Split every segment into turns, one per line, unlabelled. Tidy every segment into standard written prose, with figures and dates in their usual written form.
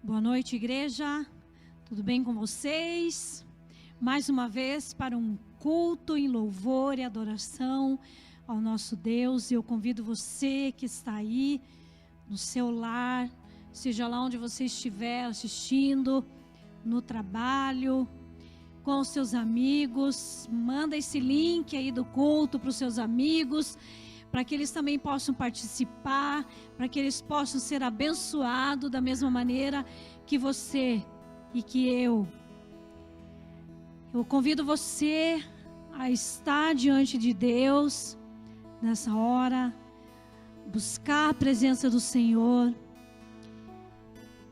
Boa noite, igreja. Tudo bem com vocês? Mais uma vez para um culto em louvor e adoração ao nosso Deus. Eu convido você que está aí no seu lar, seja lá onde você estiver assistindo, no trabalho, com os seus amigos. Manda esse link aí do culto para os seus amigos, para que eles também possam participar, para que eles possam ser abençoados da mesma maneira que você e que eu. Eu convido você a estar diante de Deus nessa hora, buscar a presença do Senhor,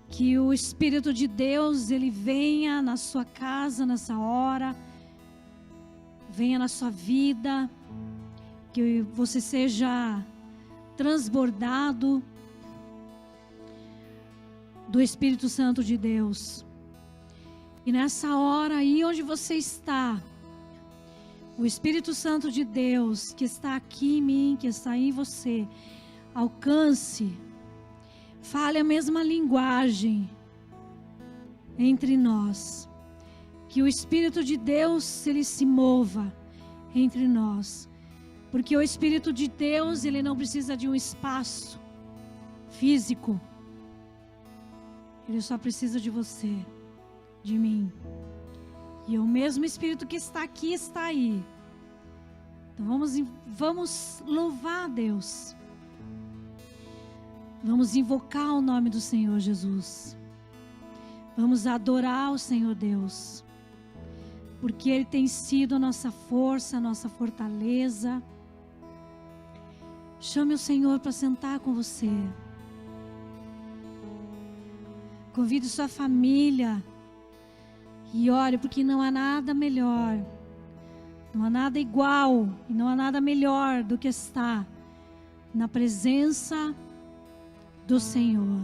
que o Espírito de Deus, ele venha na sua casa nessa hora, venha na sua vida, que você seja transbordado do Espírito Santo de Deus. E nessa hora aí onde você está, o Espírito Santo de Deus que está aqui em mim, que está em você, alcance, fale a mesma linguagem entre nós. Que o Espírito de Deus, ele se mova entre nós. Porque o Espírito de Deus, ele não precisa de um espaço físico. Ele só precisa de você, de mim. E o mesmo Espírito que está aqui, está aí. Então vamos louvar a Deus. Vamos invocar o nome do Senhor Jesus. Vamos adorar o Senhor Deus. Porque Ele tem sido a nossa força, a nossa fortaleza. Chame o Senhor para sentar com você. Convide sua família. E ore, porque não há nada melhor. Não há nada igual. E não há nada melhor do que estar na presença do Senhor.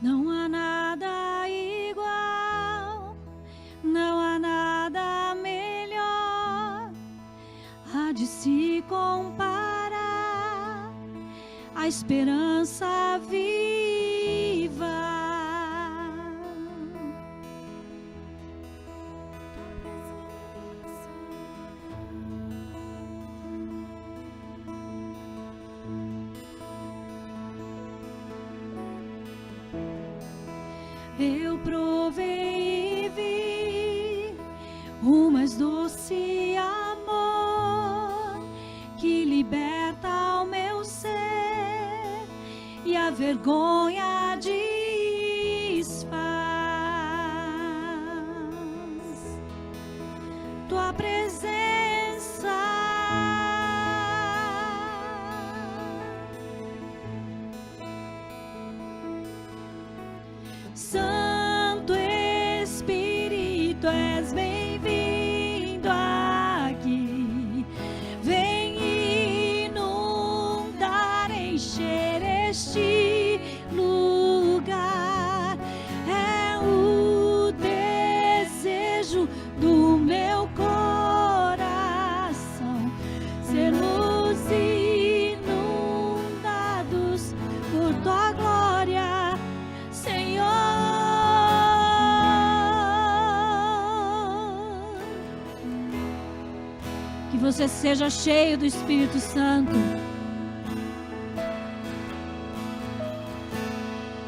Não há nada igual, não há nada melhor, há de se comparar a esperança viva. Eu provei e vi o mais doce amor que liberta o meu ser e a vergonha desfaz. Tua presença, Santo Espírito, és bem-vindo aqui. Vem inundar, encher este lugar. É o desejo do meu coração, sermos inundados por tua glória, Senhor. Que você seja cheio do Espírito Santo.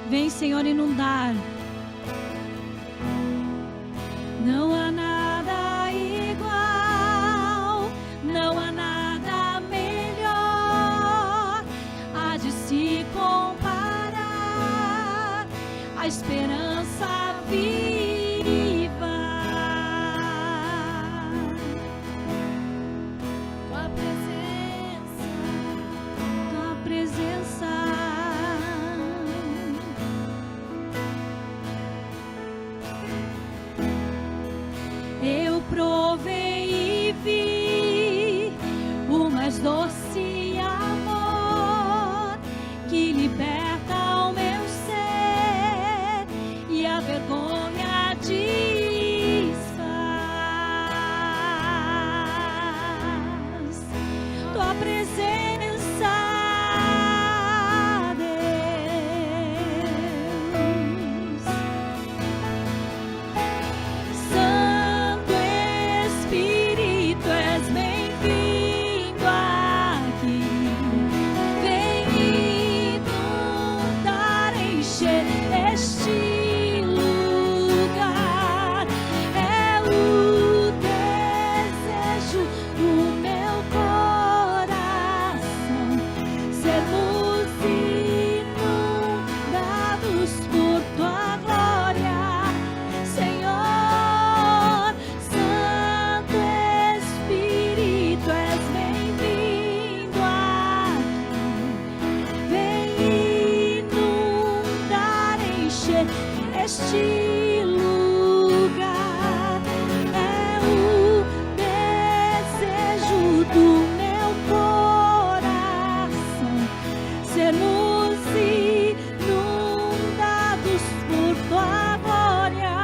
Vem, Senhor, inundar. Não há nada igual, não há nada melhor, há de se comparar a esperança viva. Tua presença, tua presença. Eu provei e vi o mais doce amor que liberta o meu ser e a vergonha desfaz. presença, Deus. Santo Espírito, és bem-vindo aqui. Vem inundar, encher este lugar. É o desejo do meu coração, sermos inundados por tua glória, Senhor. Santo Espírito, és bem-vindo aqui. Vem inundar, encher este lugar. É o desejo do meu coração, sermos inundados por tua glória,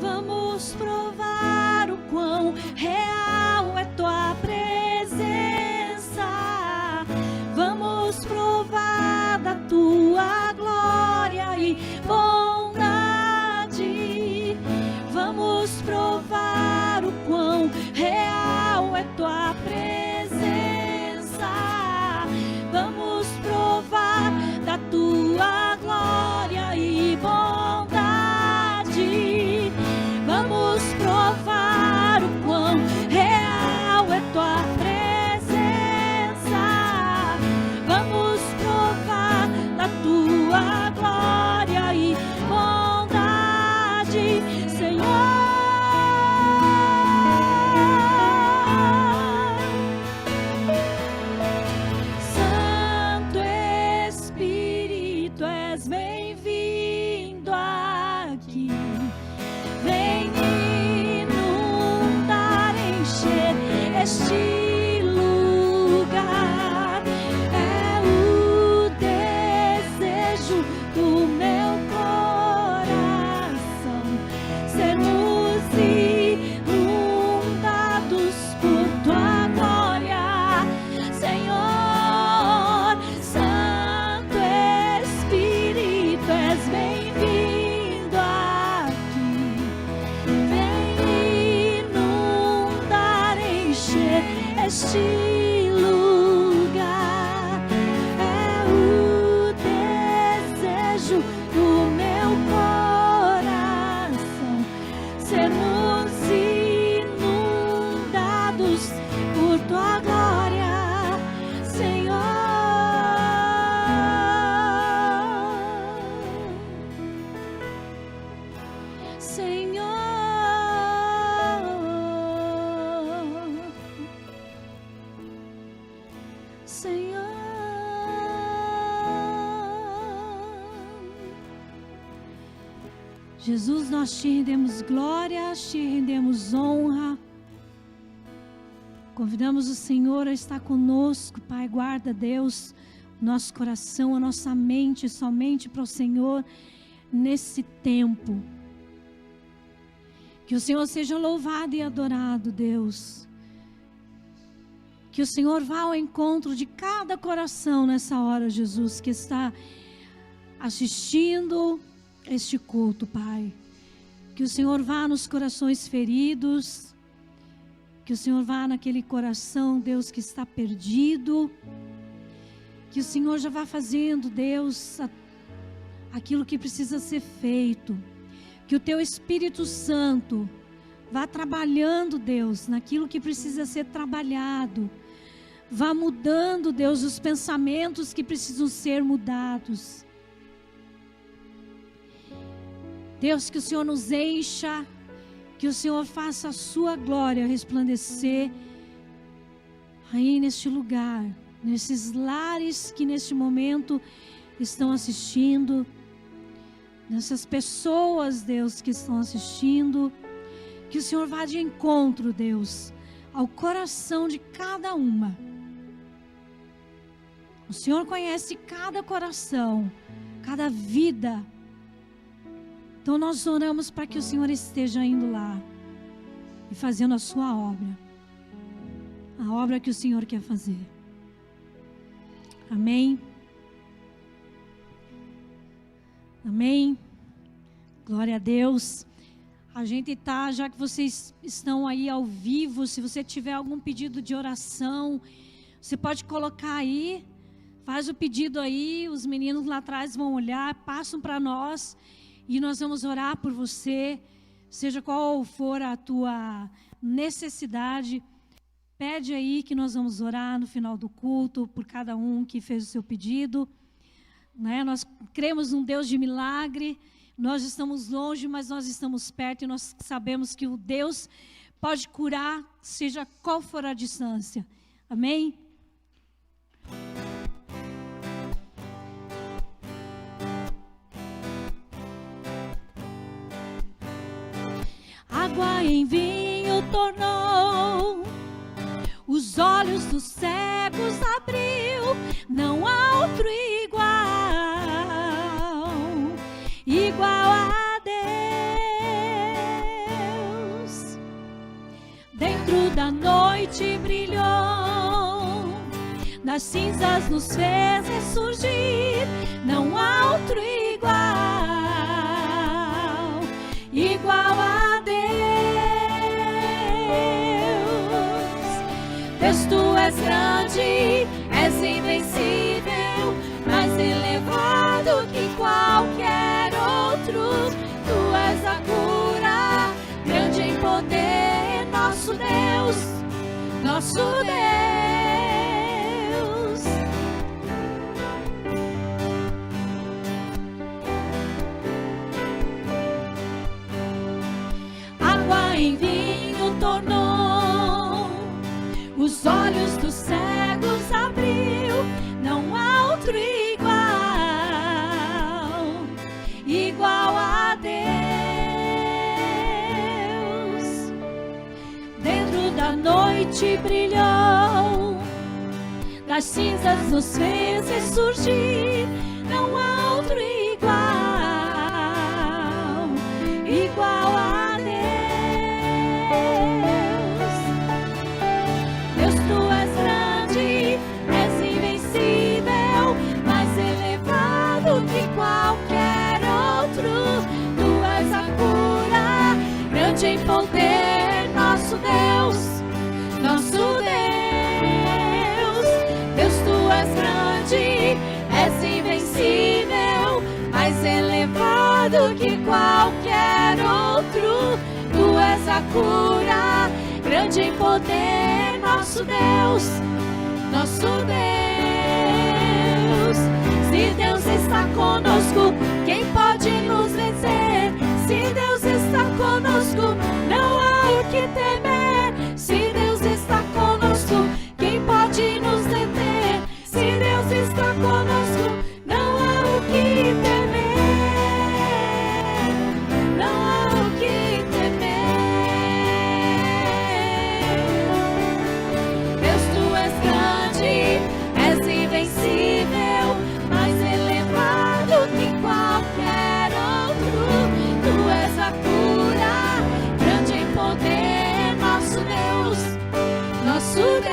vamos provar o quão real é tua presença. Vamos provar da tua glória e bondade. Vamos provar o quão real é tua presença. Vamos provar da tua glória e bondade. Vamos provar o quão real é tua presença. Vamos provar da tua glória e bondade, Senhor. Santo Espírito, és bem-vindo aqui. Vem inundar, encher este lugar. É o desejo do meu coração, sermos inundados por tua glória, Senhor. Santo Espírito, és bem-vindo aqui. Vem inundar, encher este lugar. É o desejo do meu coração, sermos inundados por tua glória, Senhor. Senhor, Senhor. Jesus, nós te rendemos glória, te rendemos honra. Convidamos o Senhor a estar conosco, Pai. Guarda, Deus, o nosso coração, a nossa mente somente para o Senhor nesse tempo. Que o Senhor seja louvado e adorado, Deus. Que o Senhor vá ao encontro de cada coração nessa hora, Jesus, que está assistindo este culto, Pai. Que o Senhor vá nos corações feridos. Que o Senhor vá naquele coração, Deus, que está perdido. Que o Senhor já vá fazendo, Deus, aquilo que precisa ser feito. Que o Teu Espírito Santo vá trabalhando, Deus, naquilo que precisa ser trabalhado. Vá mudando, Deus, os pensamentos que precisam ser mudados. Deus, que o Senhor nos encha, que o Senhor faça a sua glória resplandecer aí neste lugar, nesses lares que neste momento estão assistindo, nessas pessoas, Deus, que estão assistindo. Que o Senhor vá de encontro, Deus, ao coração de cada uma. O Senhor conhece cada coração, cada vida. Então nós oramos para que o Senhor esteja indo lá e fazendo a sua obra. A obra que o Senhor quer fazer. Amém. Amém. Glória a Deus. A gente tá, já que vocês estão aí ao vivo, se você tiver algum pedido de oração, você pode colocar aí, faz o pedido aí, os meninos lá atrás vão olhar, passam para nós e nós vamos orar por você, seja qual for a tua necessidade, pede aí que nós vamos orar no final do culto por cada um que fez o seu pedido, né? Nós cremos num Deus de milagre. Nós estamos longe, mas nós estamos perto e nós sabemos que o Deus pode curar, seja qual for a distância. Amém? Água em vinho tornou, os olhos dos cegos abriu, não há outro igual a Deus. Dentro da noite brilhou, das cinzas nos fez ressurgir, não há outro igual a Deus. Deus, tu és grande, és invencível, mais elevado que qualquer outro. Tu és a cura, grande em poder, nosso Deus, nosso Deus. Água em vinho tornou, os olhos dos cegos abriu, não há outro igual a Deus. Dentro da noite brilhou, das cinzas nos fez ressurgir, não há outro igual a Deus. Deus, tu és grande, és invencível, mais elevado que qualquer outro. Tu és a cura, grande em poder, nosso Deus, nosso Deus. Deus, tu és grande, és invencível, mais elevado que qualquer outro. Tu és a cura, grande em poder, nosso Deus, nosso Deus. Se Deus está conosco, quem pode nos vencer? Se Deus está conosco, não há o que temer. Se Deus está conosco, quem pode nos deter? Se Deus está conosco, não há o que temer. Não há o que temer. Deus, tu és grande, és invencível, mais elevado que qualquer outro. Tu és a cura, grande em poder, nosso Deus, nosso Deus.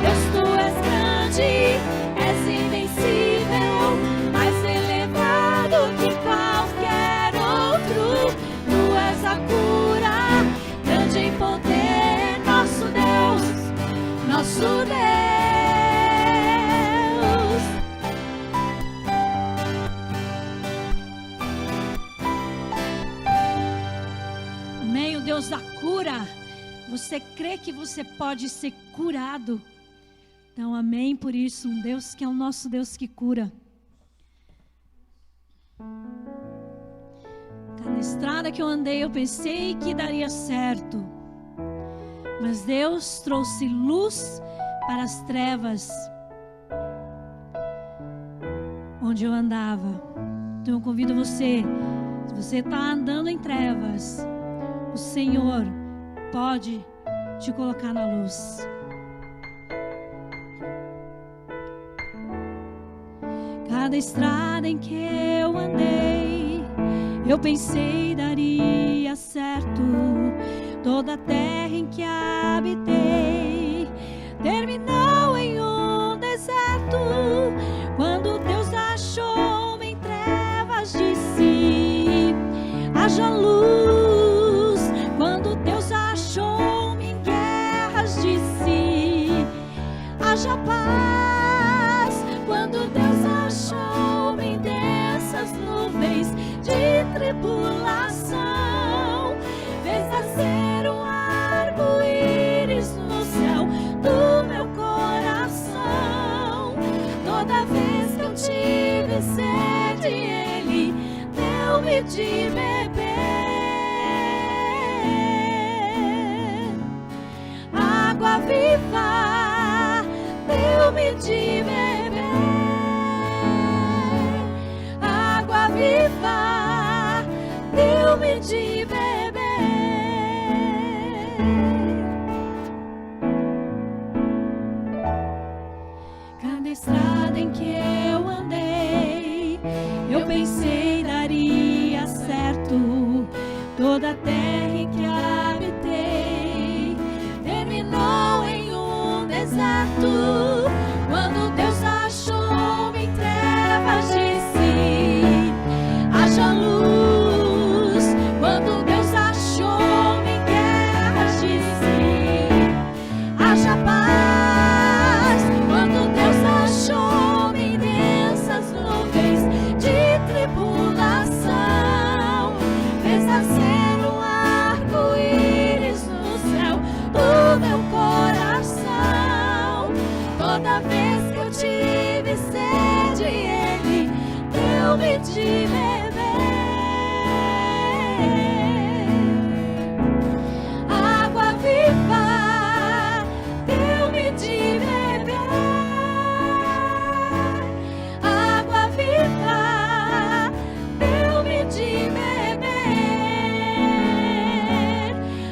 Deus, tu és grande, és invencível, mais elevado que qualquer outro. Tu és a cura, grande em poder, nosso Deus, nosso Deus. Amém, o Deus da cura. Você crê que você pode ser curado? Então, amém por isso. Um Deus que é o nosso Deus que cura. Cada estrada que eu andei, eu pensei que daria certo. Mas Deus trouxe luz para as trevas onde eu andava. Então eu convido você, se você está andando em trevas, o Senhor pode te colocar na luz. Cada estrada em que eu andei, eu pensei daria certo. Toda a terra em que habitei terminou em um deserto. Quando Deus achou-me em trevas, disse: haja luz. Quando Deus achou-me em guerras, disse: haja paz. Quando Deus achou-me em densas nuvens de tribulação, fez nascer um arco-íris no céu do meu coração. Toda vez que eu tive sede, Ele deu-me de beber. Água viva, deu-me de beber. Água viva, deu-me de beber. Cada estrada em que eu andei, eu pensei daria certo. Toda a terra em que habitei terminou em um deserto. Quando Deus achou-me em trevas, disse: haja luz. Quando Deus achou-me em guerras, disse: haja paz. Quando Deus achou-me em densas nuvens de tribulação, fez nascer um arco-íris no céu do meu coração. Toda vez que eu tive sede, Ele deu-me de beber. Água viva, deu-me de beber. Água viva, deu-me de beber.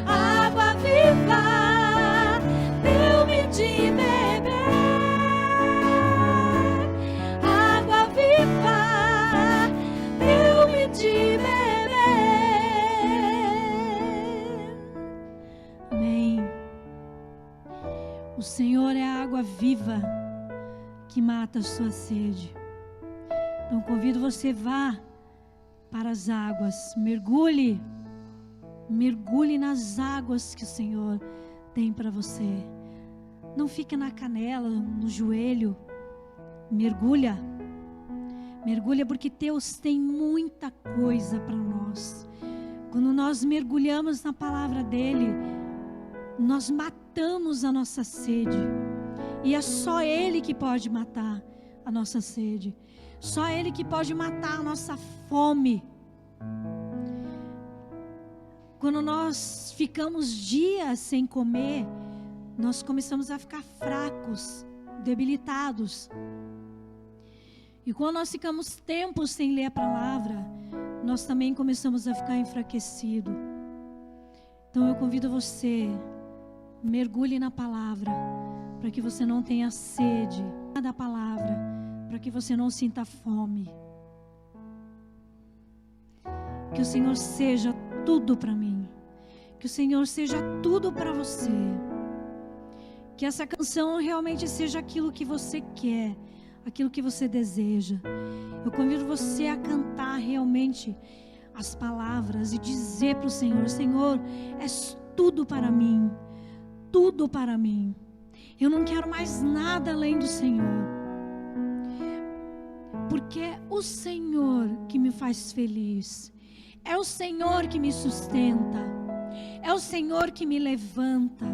Água viva, deu-me de beber. Água viva, deu-me de beber. Amém. O Senhor é a água viva que mata a sua sede. Então convido você, vá para as águas, mergulhe nas águas que o Senhor tem para você. Não fique na canela, no joelho. Mergulha porque Deus tem muita coisa para nós. Quando nós mergulhamos na palavra dele, nós matamos a nossa sede. E é só Ele que pode matar a nossa sede. Só Ele que pode matar a nossa fome. Quando nós ficamos dias sem comer, nós começamos a ficar fracos, debilitados. E quando nós ficamos tempos sem ler a palavra, nós também começamos a ficar enfraquecidos. Então eu convido você, mergulhe na palavra, para que você não tenha sede da palavra, para que você não sinta fome. Que o Senhor seja tudo para mim, que o Senhor seja tudo para você, que essa canção realmente seja aquilo que você quer, aquilo que você deseja. Eu convido você a cantar realmente as palavras e dizer para o Senhor: Senhor, és tudo para mim, tudo para mim. Eu não quero mais nada além do Senhor, porque é o Senhor que me faz feliz, é o Senhor que me sustenta, é o Senhor que me levanta,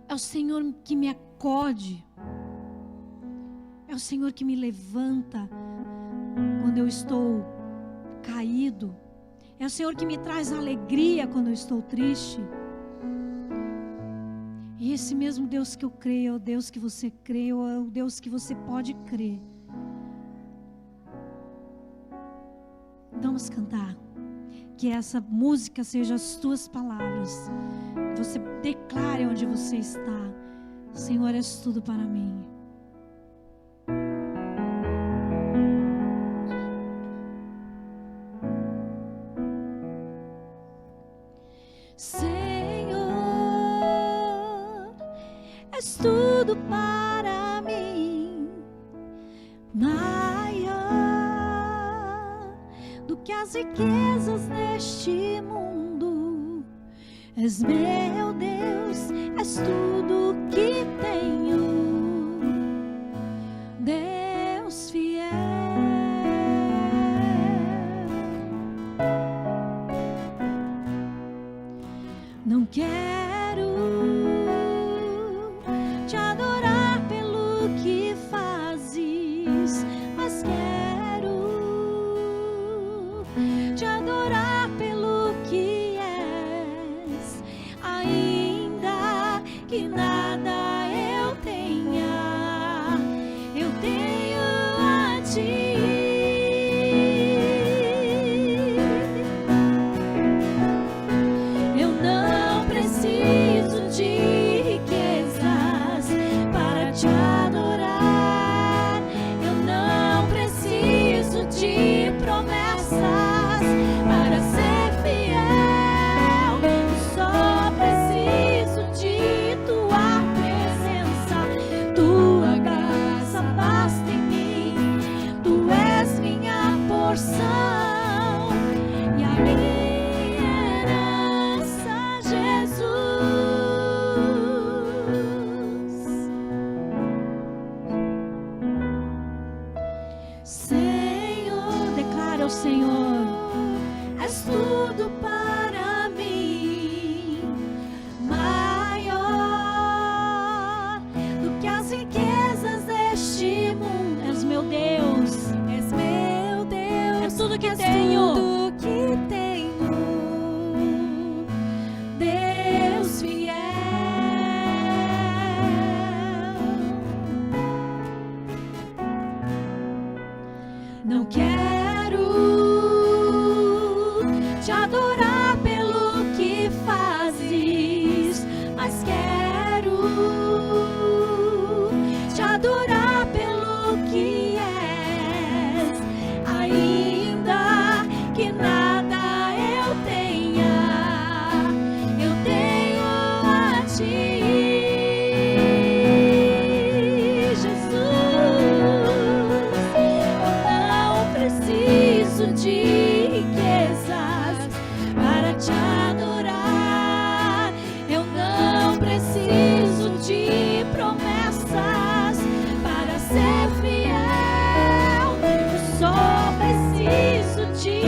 é o Senhor que me acode, é o Senhor que me levanta quando eu estou caído, é o Senhor que me traz alegria quando eu estou triste. E esse mesmo Deus que eu creio é o Deus que você crê, ou é o Deus que você pode crer. Vamos cantar. que essa música seja as tuas palavras. Você declare onde você está: Senhor, és tudo para mim. Senhor, és tudo para mim, maior do que as riquezas deste mundo. És meu Deus, és tudo que tenho, Deus fiel. Não quero te adorar pelo que fazes, mas quero te adorar pelo que és, ainda que nada eu tenha a ti. Eu não preciso de riquezas para te adorar. Eu não preciso de promessas para ser fiel. Eu só preciso de tua presença. Tua graça basta em mim. Tu és minha porção e a minha herança, Jesus. Senhor, declara ao Senhor: és tudo para mim, maior do que as riquezas deste mundo. És meu Deus, és meu Deus, és tudo que tenho, tudo que tenho, Deus fiel. Não quero te adorar pelo que fazes, mas quero te adorar pelo que és, ainda que nada eu tenha a ti, Jesus. Eu não preciso de riquezas para te adorar. Eu não preciso de promessas para ser fiel. Eu só preciso de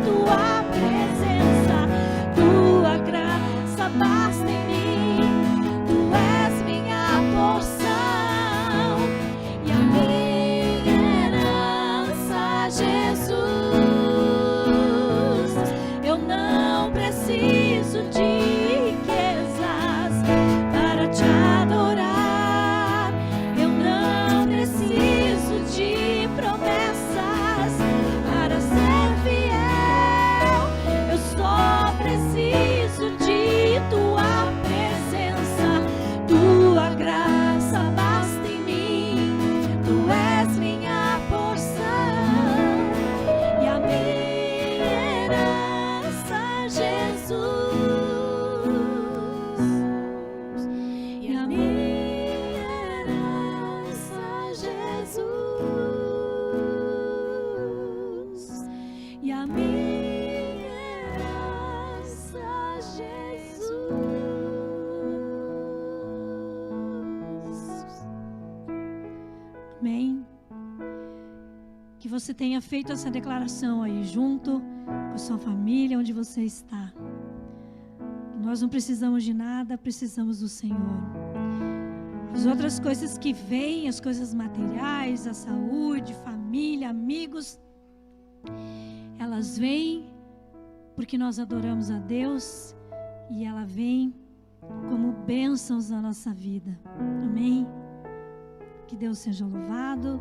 tua presença. Tua graça basta em mim. Tu és minha porção e a minha herança, Jesus. Eu não preciso de riquezas para te adorar. Eu não preciso de promessas para ser fiel. Eu só preciso de tua presença. Tua graça basta em mim. Tu és minha porção e a minha herança, Jesus. E a minha herança, Jesus. E a minha herança, Jesus. Amém. Que você tenha feito essa declaração aí junto com a sua família, onde você está. Nós não precisamos de nada, precisamos do Senhor. As outras coisas que vêm, as coisas materiais, a saúde, família, amigos, elas vêm porque nós adoramos a Deus e ela vem como bênçãos na nossa vida. Amém? Que Deus seja louvado,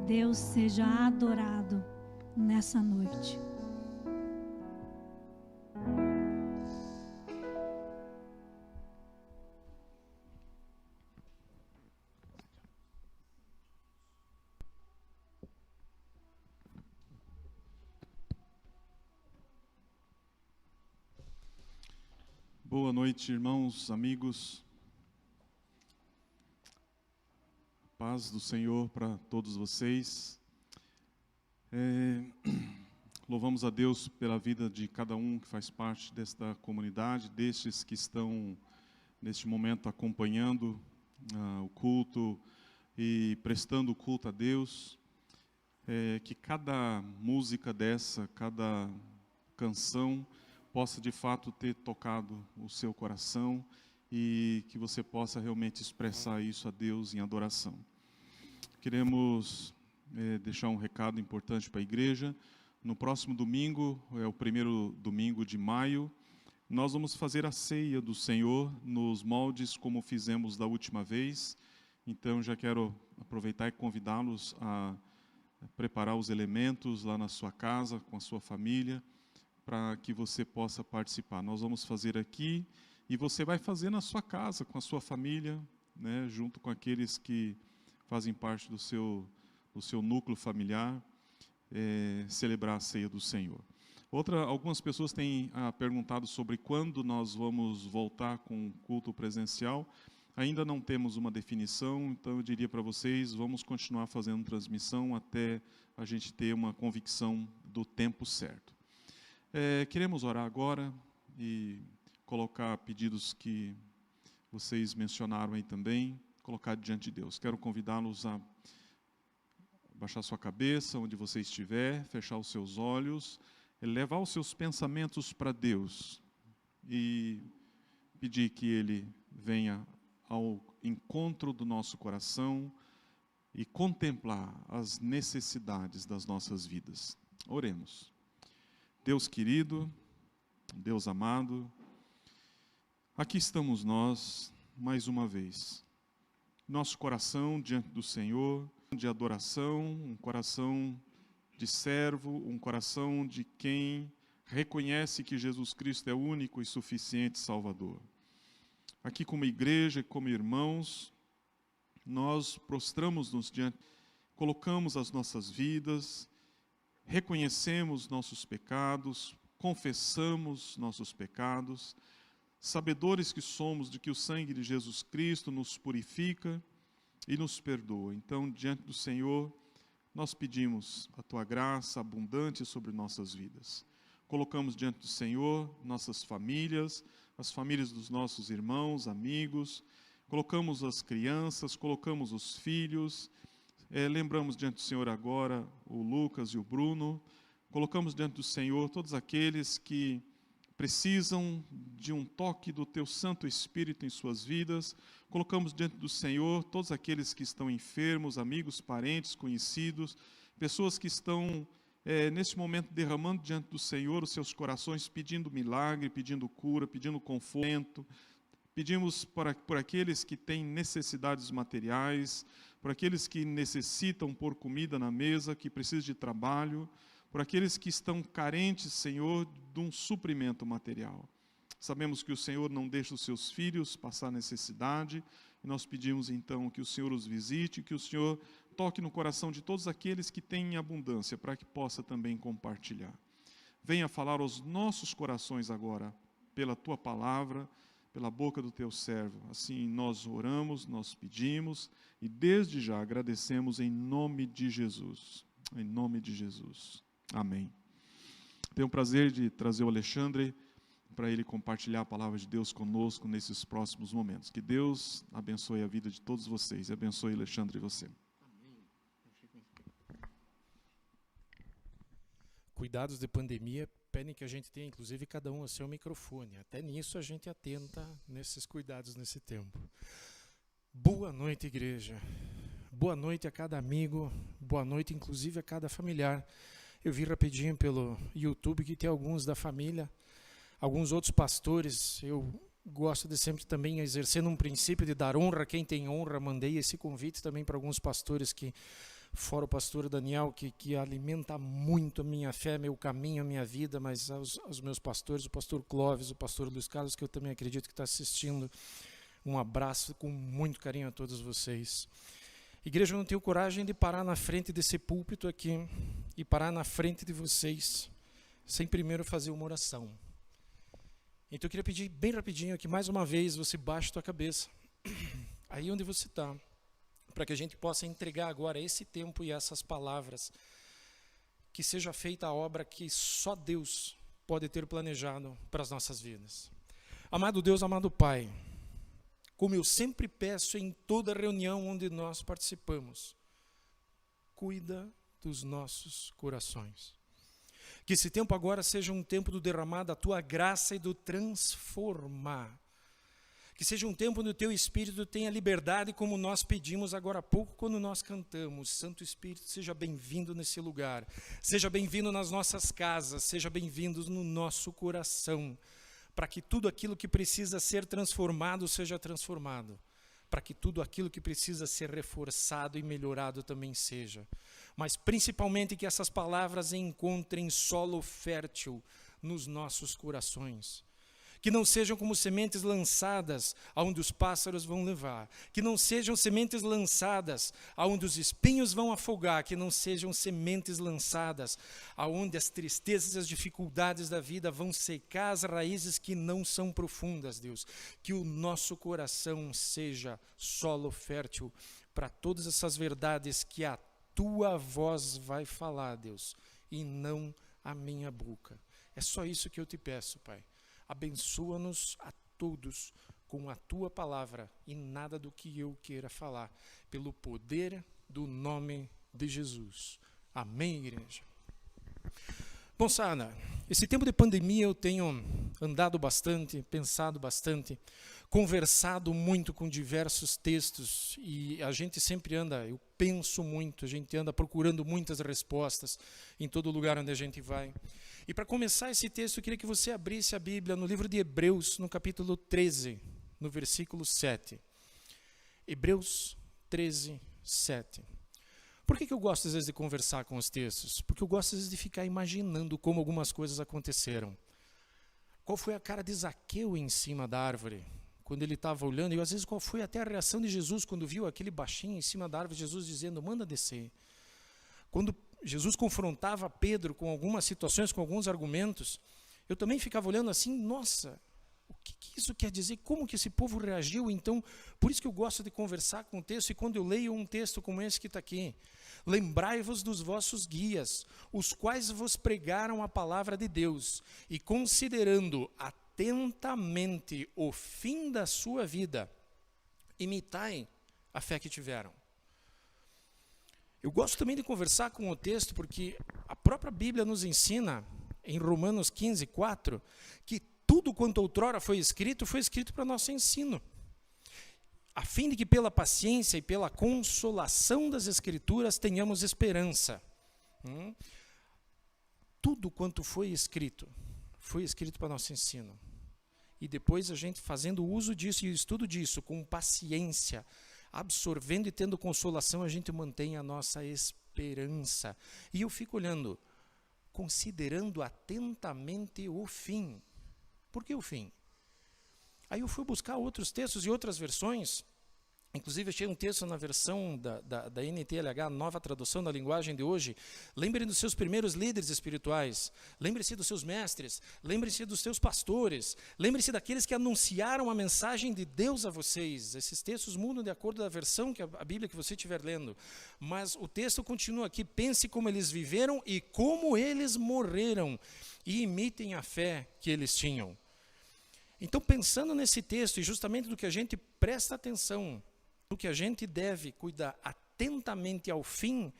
Deus seja adorado nessa noite.
Boa noite, irmãos, amigos. Paz do Senhor para todos vocês. Louvamos a Deus pela vida de cada um que faz parte desta comunidade, destes que estão neste momento acompanhando o culto e prestando culto a Deus. Que cada música dessa, cada canção possa de fato ter tocado o seu coração e que você possa realmente expressar isso a Deus em adoração. Queremos deixar um recado importante para a igreja. No próximo domingo, é o primeiro domingo de maio, nós vamos fazer a ceia do Senhor nos moldes como fizemos da última vez. Então já quero aproveitar e convidá-los a preparar os elementos lá na sua casa, com a sua família, para que você possa participar. Nós vamos fazer aqui e você vai fazer na sua casa, com a sua família, né, junto com aqueles que fazem parte do seu núcleo familiar, celebrar a ceia do Senhor. Algumas pessoas têm perguntado sobre quando nós vamos voltar com o culto presencial. Ainda não temos uma definição, então eu diria para vocês, vamos continuar fazendo transmissão até a gente ter uma convicção do tempo certo. Queremos orar agora e colocar pedidos que vocês mencionaram aí também, colocar diante de Deus. Quero convidá-los a baixar sua cabeça, onde você estiver, fechar os seus olhos, levar os seus pensamentos para Deus e pedir que Ele venha ao encontro do nosso coração e contemplar as necessidades das nossas vidas. Oremos. Deus querido, Deus amado, aqui estamos nós, mais uma vez. Nosso coração diante do Senhor, de adoração, um coração de servo, um coração de quem reconhece que Jesus Cristo é o único e suficiente Salvador. Aqui como igreja, como irmãos, nós prostramos-nos diante, colocamos as nossas vidas, reconhecemos nossos pecados, confessamos nossos pecados, sabedores que somos de que o sangue de Jesus Cristo nos purifica e nos perdoa. Então, diante do Senhor, nós pedimos a Tua graça abundante sobre nossas vidas. Colocamos diante do Senhor nossas famílias, as famílias dos nossos irmãos, amigos, colocamos as crianças, colocamos os filhos, lembramos diante do Senhor agora o Lucas e o Bruno, colocamos diante do Senhor todos aqueles que precisam de um toque do Teu Santo Espírito em suas vidas, colocamos diante do Senhor todos aqueles que estão enfermos, amigos, parentes, conhecidos, pessoas que estão nesse momento derramando diante do Senhor os seus corações, pedindo milagre, pedindo cura, pedindo conforto. Pedimos por aqueles que têm necessidades materiais, por aqueles que necessitam pôr comida na mesa, que precisam de trabalho, por aqueles que estão carentes, Senhor, de um suprimento material. Sabemos que o Senhor não deixa os seus filhos passar necessidade, e nós pedimos então que o Senhor os visite, que o Senhor toque no coração de todos aqueles que têm abundância, para que possa também compartilhar. Venha falar aos nossos corações agora, pela Tua palavra, pela boca do Teu servo. Assim nós oramos, nós pedimos, e desde já agradecemos em nome de Jesus. Em nome de Jesus. Amém. Tenho o prazer de trazer o Alexandre para ele compartilhar a palavra de Deus conosco nesses próximos momentos. Que Deus abençoe a vida de todos vocês e abençoe, Alexandre, e você.
Cuidados de pandemia pedem que a gente tenha, inclusive, cada um o seu microfone. Até nisso a gente atenta nesses cuidados nesse tempo. Boa noite, igreja. Boa noite a cada amigo. Boa noite, inclusive, a cada familiar. Eu vi rapidinho pelo YouTube que tem alguns da família, alguns outros pastores. Eu gosto de sempre também exercendo um princípio de dar honra a quem tem honra. Mandei esse convite também para alguns pastores que, fora o pastor Daniel, que alimenta muito a minha fé, meu caminho, a minha vida, mas aos meus pastores, o pastor Clóvis, o pastor Luiz Carlos, que eu também acredito que está assistindo. Um abraço com muito carinho a todos vocês. Igreja, eu não tenho coragem de parar na frente desse púlpito aqui e parar na frente de vocês sem primeiro fazer uma oração. Então eu queria pedir bem rapidinho que mais uma vez você baixe a tua cabeça, aí onde você está, para que a gente possa entregar agora esse tempo e essas palavras, que seja feita a obra que só Deus pode ter planejado para as nossas vidas. Amado Deus, amado Pai, como eu sempre peço em toda reunião onde nós participamos, cuida dos nossos corações. Que esse tempo agora seja um tempo do derramar da Tua graça e do transformar. Que seja um tempo onde o Teu Espírito tenha liberdade, como nós pedimos agora há pouco quando nós cantamos. Santo Espírito, seja bem-vindo nesse lugar. Seja bem-vindo nas nossas casas, seja bem-vindo no nosso coração. Para que tudo aquilo que precisa ser transformado seja transformado. Para que tudo aquilo que precisa ser reforçado e melhorado também seja. Mas principalmente que essas palavras encontrem solo fértil nos nossos corações. Que não sejam como sementes lançadas aonde os pássaros vão levar. Que não sejam sementes lançadas aonde os espinhos vão afogar. Que não sejam sementes lançadas aonde as tristezas e as dificuldades da vida vão secar as raízes que não são profundas, Deus. Que o nosso coração seja solo fértil para todas essas verdades que a Tua voz vai falar, Deus, e não a minha boca. É só isso que eu te peço, Pai. Abençoa-nos a todos com a Tua palavra e nada do que eu queira falar, pelo poder do nome de Jesus. Amém, igreja? Bom, Sana, esse tempo de pandemia eu tenho andado bastante, pensado bastante, conversado muito com diversos textos e a gente sempre anda, eu penso muito, a gente anda procurando muitas respostas em todo lugar onde a gente vai. E para começar esse texto, eu queria que você abrisse a Bíblia no livro de Hebreus, no capítulo 13, no versículo 7. Hebreus 13, 7. Por que eu gosto às vezes de conversar com os textos? Porque eu gosto às vezes de ficar imaginando como algumas coisas aconteceram. Qual foi a cara de Zaqueu em cima da árvore, quando ele estava olhando? E às vezes qual foi até a reação de Jesus quando viu aquele baixinho em cima da árvore, Jesus dizendo, manda descer. Quando Jesus confrontava Pedro com algumas situações, com alguns argumentos, eu também ficava olhando assim, nossa, o que isso quer dizer? Como que esse povo reagiu? Então, por isso que eu gosto de conversar com o texto, e quando eu leio um texto como esse que está aqui, lembrai-vos dos vossos guias, os quais vos pregaram a palavra de Deus, e considerando atentamente o fim da sua vida, imitai a fé que tiveram. Eu gosto também de conversar com o texto, porque a própria Bíblia nos ensina, em Romanos 15, 4, que tudo quanto outrora foi escrito para nosso ensino, a fim de que pela paciência e pela consolação das Escrituras tenhamos esperança. Tudo quanto foi escrito para nosso ensino. E depois a gente fazendo uso disso e o estudo disso com paciência, absorvendo e tendo consolação, a gente mantém a nossa esperança. E eu fico olhando, considerando atentamente o fim. Por que o fim? Aí eu fui buscar outros textos e outras versões. Inclusive, achei um texto na versão da NTLH, nova tradução da linguagem de hoje. Lembre-se dos seus primeiros líderes espirituais. Lembre-se dos seus mestres. Lembre-se dos seus pastores. Lembre-se daqueles que anunciaram a mensagem de Deus a vocês. Esses textos mudam de acordo com a versão que a Bíblia que você estiver lendo. Mas o texto continua aqui. Pense como eles viveram e como eles morreram. E imitem a fé que eles tinham. Então, pensando nesse texto e justamente do que a gente presta atenção, do que a gente deve cuidar atentamente ao fim,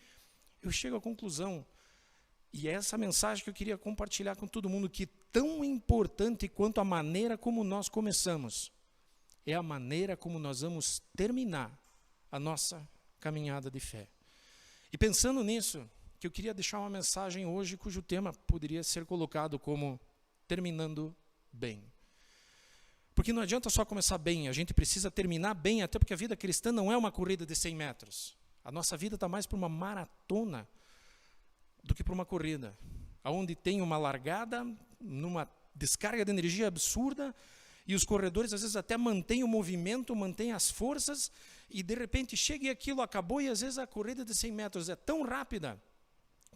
eu chego à conclusão, e é essa mensagem que eu queria compartilhar com todo mundo, que tão importante quanto a maneira como nós começamos, é a maneira como nós vamos terminar a nossa caminhada de fé. E pensando nisso, que eu queria deixar uma mensagem hoje, cujo tema poderia ser colocado como terminando bem. Porque não adianta só começar bem, a gente precisa terminar bem, até porque a vida cristã não é uma corrida de 100 metros. A nossa vida está mais para uma maratona do que para uma corrida, onde tem uma largada, numa descarga de energia absurda, e os corredores às vezes até mantêm o movimento, mantêm as forças, e de repente chega e aquilo acabou, e às vezes a corrida de 100 metros é tão rápida,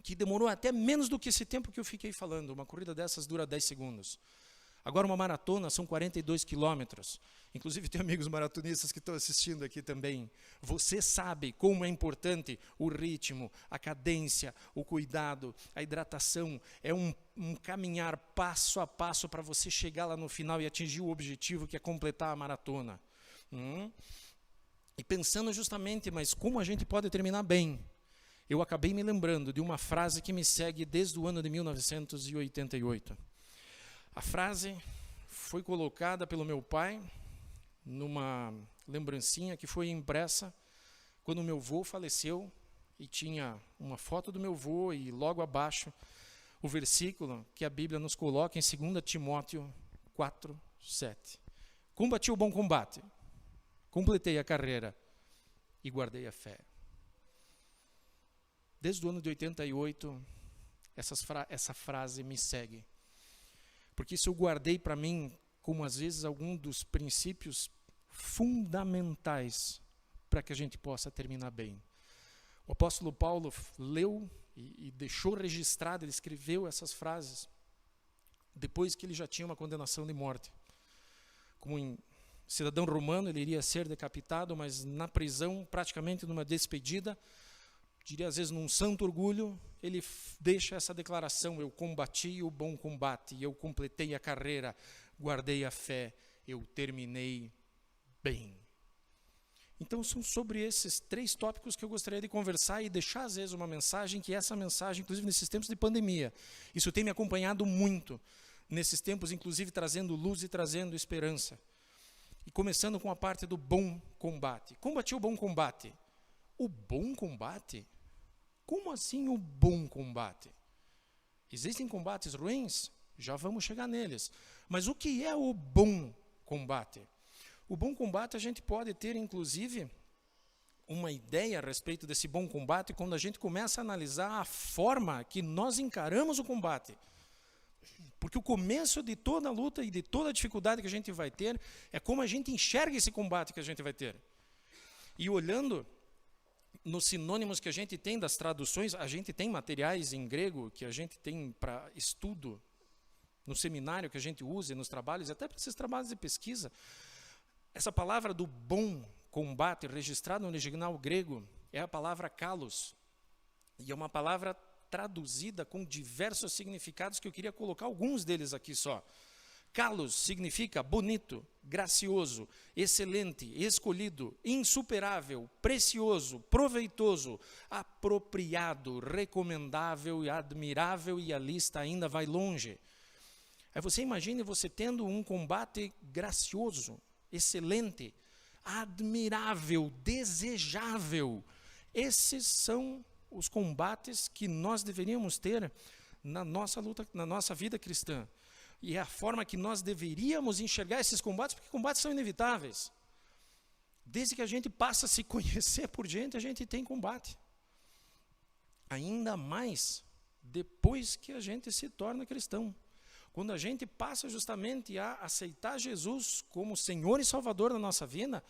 que demorou até menos do que esse tempo que eu fiquei falando. Uma corrida dessas dura 10 segundos. Agora uma maratona são 42 quilômetros. Inclusive tem amigos maratonistas que estão assistindo aqui também. Você sabe como é importante o ritmo, a cadência, o cuidado, a hidratação. É um caminhar passo a passo para você chegar lá no final e atingir o objetivo que é completar a maratona. E pensando justamente, mas como a gente pode terminar bem? Eu acabei me lembrando de uma frase que me segue desde o ano de 1988. A frase foi colocada pelo meu pai numa lembrancinha que foi impressa quando meu avô faleceu, e tinha uma foto do meu avô e logo abaixo o versículo que a Bíblia nos coloca em 2 Timóteo 4:7. Combati o bom combate, completei a carreira e guardei a fé. Desde o ano de 88, essa frase me segue. Porque isso eu guardei para mim como, às vezes, algum dos princípios fundamentais para que a gente possa terminar bem. O apóstolo Paulo leu e deixou registrado, ele escreveu essas frases depois que ele já tinha uma condenação de morte. Como cidadão romano, ele iria ser decapitado, mas na prisão, praticamente numa despedida, diria às vezes num santo orgulho, ele deixa essa declaração: eu combati o bom combate, eu completei a carreira, guardei a fé, eu terminei bem. Então são sobre esses 3 tópicos que eu gostaria de conversar e deixar às vezes uma mensagem, que essa mensagem, inclusive nesses tempos de pandemia, isso tem me acompanhado muito, nesses tempos inclusive trazendo luz e trazendo esperança. E começando com a parte do bom combate. Combati o bom combate. O bom combate? Como assim o bom combate? Existem combates ruins? Já vamos chegar neles. Mas o que é o bom combate? O bom combate a gente pode ter, inclusive, uma ideia a respeito desse bom combate quando a gente começa a analisar a forma que nós encaramos o combate. Porque o começo de toda a luta e de toda a dificuldade que a gente vai ter é como a gente enxerga esse combate que a gente vai ter. E olhando nos sinônimos que a gente tem das traduções, a gente tem materiais em grego que a gente tem para estudo no seminário que a gente usa e nos trabalhos, até para esses trabalhos de pesquisa. Essa palavra do bom combate, registrada no original grego, é a palavra kalos. E é uma palavra traduzida com diversos significados que eu queria colocar alguns deles aqui só. Kalos significa bonito, gracioso, excelente, escolhido, insuperável, precioso, proveitoso, apropriado, recomendável e admirável, e a lista ainda vai longe. Aí você imagine você tendo um combate gracioso, excelente, admirável, desejável. Esses são os combates que nós deveríamos ter na nossa luta, na nossa vida cristã. E é a forma que nós deveríamos enxergar esses combates, porque combates são inevitáveis. Desde que a gente passa a se conhecer por gente, a gente tem combate. Ainda mais depois que a gente se torna cristão. Quando a gente passa justamente a aceitar Jesus como Senhor e Salvador da nossa vida,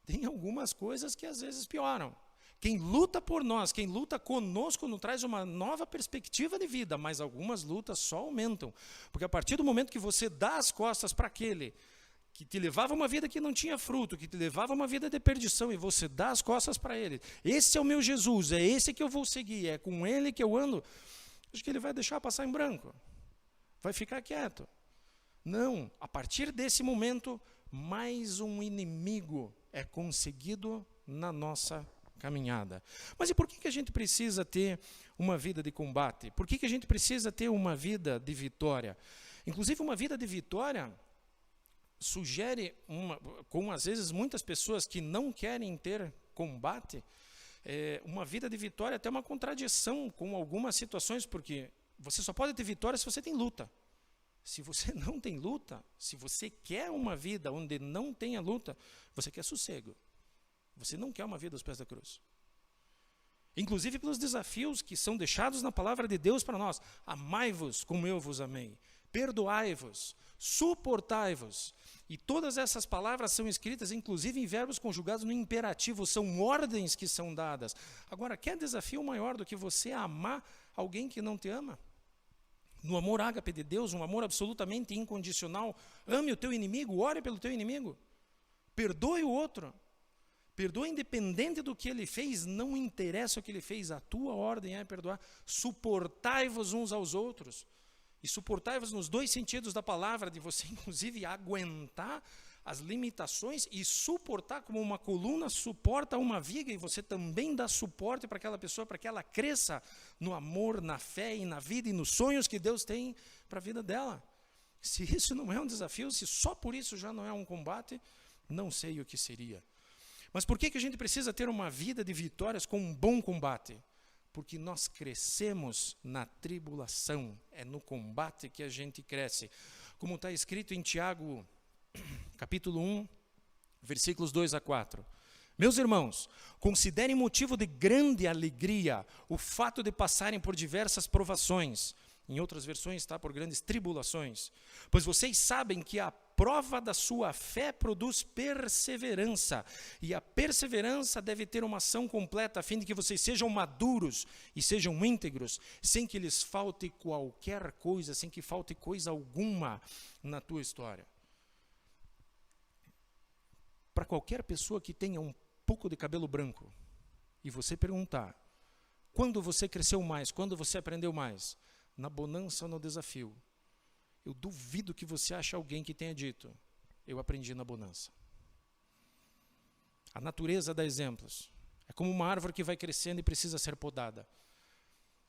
tem algumas coisas que às vezes pioram. Quem luta por nós, quem luta conosco, nos traz uma nova perspectiva de vida, mas algumas lutas só aumentam. Porque a partir do momento que você dá as costas para aquele que te levava uma vida que não tinha fruto, que te levava uma vida de perdição, e você dá as costas para ele, esse é o meu Jesus, é esse que eu vou seguir, é com ele que eu ando, acho que ele vai deixar passar em branco, vai ficar quieto. Não, a partir desse momento, mais um inimigo é conseguido na nossa caminhada. Mas e por que a gente precisa ter uma vida de combate? Por que a gente precisa ter uma vida de vitória? Inclusive, uma vida de vitória sugere, como às vezes muitas pessoas que não querem ter combate, uma vida de vitória até uma contradição com algumas situações, porque você só pode ter vitória se você tem luta. Se você não tem luta, se você quer uma vida onde não tenha luta, você quer sossego. Você não quer uma vida aos pés da cruz. Inclusive pelos desafios que são deixados na palavra de Deus para nós. Amai-vos como eu vos amei. Perdoai-vos. Suportai-vos. E todas essas palavras são escritas, inclusive em verbos conjugados no imperativo. São ordens que são dadas. Agora, quer desafio maior do que você amar alguém que não te ama? No amor ágape de Deus, um amor absolutamente incondicional. Ame o teu inimigo, ore pelo teu inimigo. Perdoe o outro. Perdoa independente do que ele fez, não interessa o que ele fez, a tua ordem é perdoar. Suportai-vos uns aos outros. E suportai-vos nos dois sentidos da palavra, de você inclusive aguentar as limitações e suportar como uma coluna suporta uma viga, e você também dá suporte para aquela pessoa, para que ela cresça no amor, na fé e na vida e nos sonhos que Deus tem para a vida dela. Se isso não é um desafio, se só por isso já não é um combate, não sei o que seria. Mas por que a gente precisa ter uma vida de vitórias com um bom combate? Porque nós crescemos na tribulação, é no combate que a gente cresce. Como está escrito em Tiago, capítulo 1, versículos 2 a 4. Meus irmãos, considerem motivo de grande alegria o fato de passarem por diversas provações. Em outras versões está por grandes tribulações. Pois vocês sabem que a prova da sua fé produz perseverança. E a perseverança deve ter uma ação completa, a fim de que vocês sejam maduros e sejam íntegros, sem que lhes falte qualquer coisa, sem que falte coisa alguma na tua história. Para qualquer pessoa que tenha um pouco de cabelo branco, e você perguntar, quando você cresceu mais, quando você aprendeu mais? Na bonança ou no desafio? Eu duvido que você ache alguém que tenha dito, eu aprendi na bonança. A natureza dá exemplos. É como uma árvore que vai crescendo e precisa ser podada.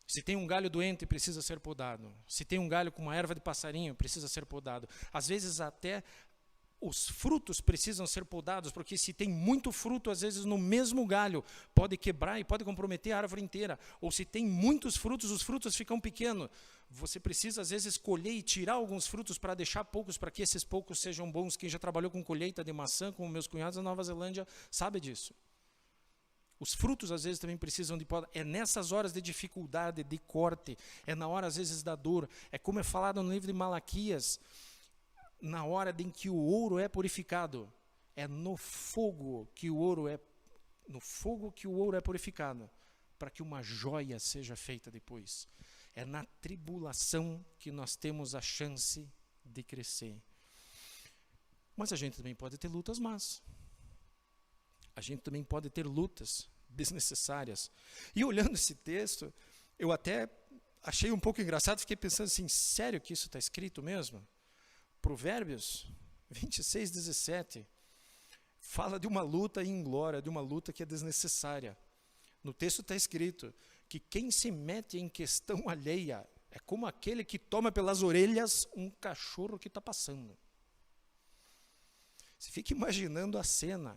Se tem um galho doente, precisa ser podado. Se tem um galho com uma erva de passarinho, precisa ser podado. Às vezes até os frutos precisam ser podados, porque se tem muito fruto, às vezes no mesmo galho, pode quebrar e pode comprometer a árvore inteira. Ou se tem muitos frutos, os frutos ficam pequenos. Você precisa, às vezes, colher e tirar alguns frutos para deixar poucos, para que esses poucos sejam bons. Quem já trabalhou com colheita de maçã, como meus cunhados na Nova Zelândia, sabe disso. Os frutos, às vezes, também precisam de poda. É nessas horas de dificuldade, de corte, é na hora, às vezes, da dor. É como é falado no livro de Malaquias, na hora em que o ouro é purificado, é no fogo que o ouro é purificado, para que uma joia seja feita depois. É na tribulação que nós temos a chance de crescer. Mas a gente também pode ter lutas más. A gente também pode ter lutas desnecessárias. E olhando esse texto, eu até achei um pouco engraçado, fiquei pensando assim, sério que isso está escrito mesmo? Provérbios 26, 17, fala de uma luta inglória, de uma luta que é desnecessária. No texto está escrito que quem se mete em questão alheia é como aquele que toma pelas orelhas um cachorro que está passando. Você fica imaginando a cena,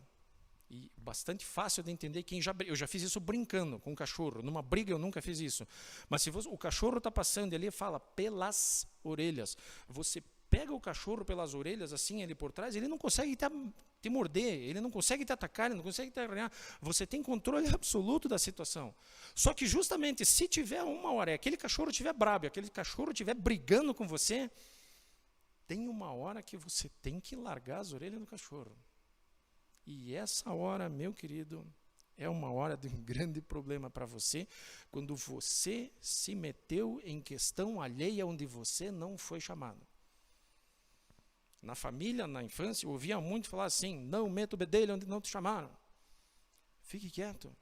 e bastante fácil de entender eu já fiz isso brincando com o cachorro, numa briga eu nunca fiz isso, mas se o cachorro está passando ali, fala pelas orelhas, você pega o cachorro pelas orelhas, assim, ele por trás, ele não consegue te morder, ele não consegue te atacar, ele não consegue te arranhar. Você tem controle absoluto da situação. Só que justamente, se tiver uma hora, aquele cachorro estiver brabo, aquele cachorro estiver brigando com você, tem uma hora que você tem que largar as orelhas do cachorro. E essa hora, meu querido, é uma hora de um grande problema para você, quando você se meteu em questão alheia onde você não foi chamado. Na família, na infância, eu ouvia muito falar assim, não meta o bedelho onde não te chamaram. Fique quieto.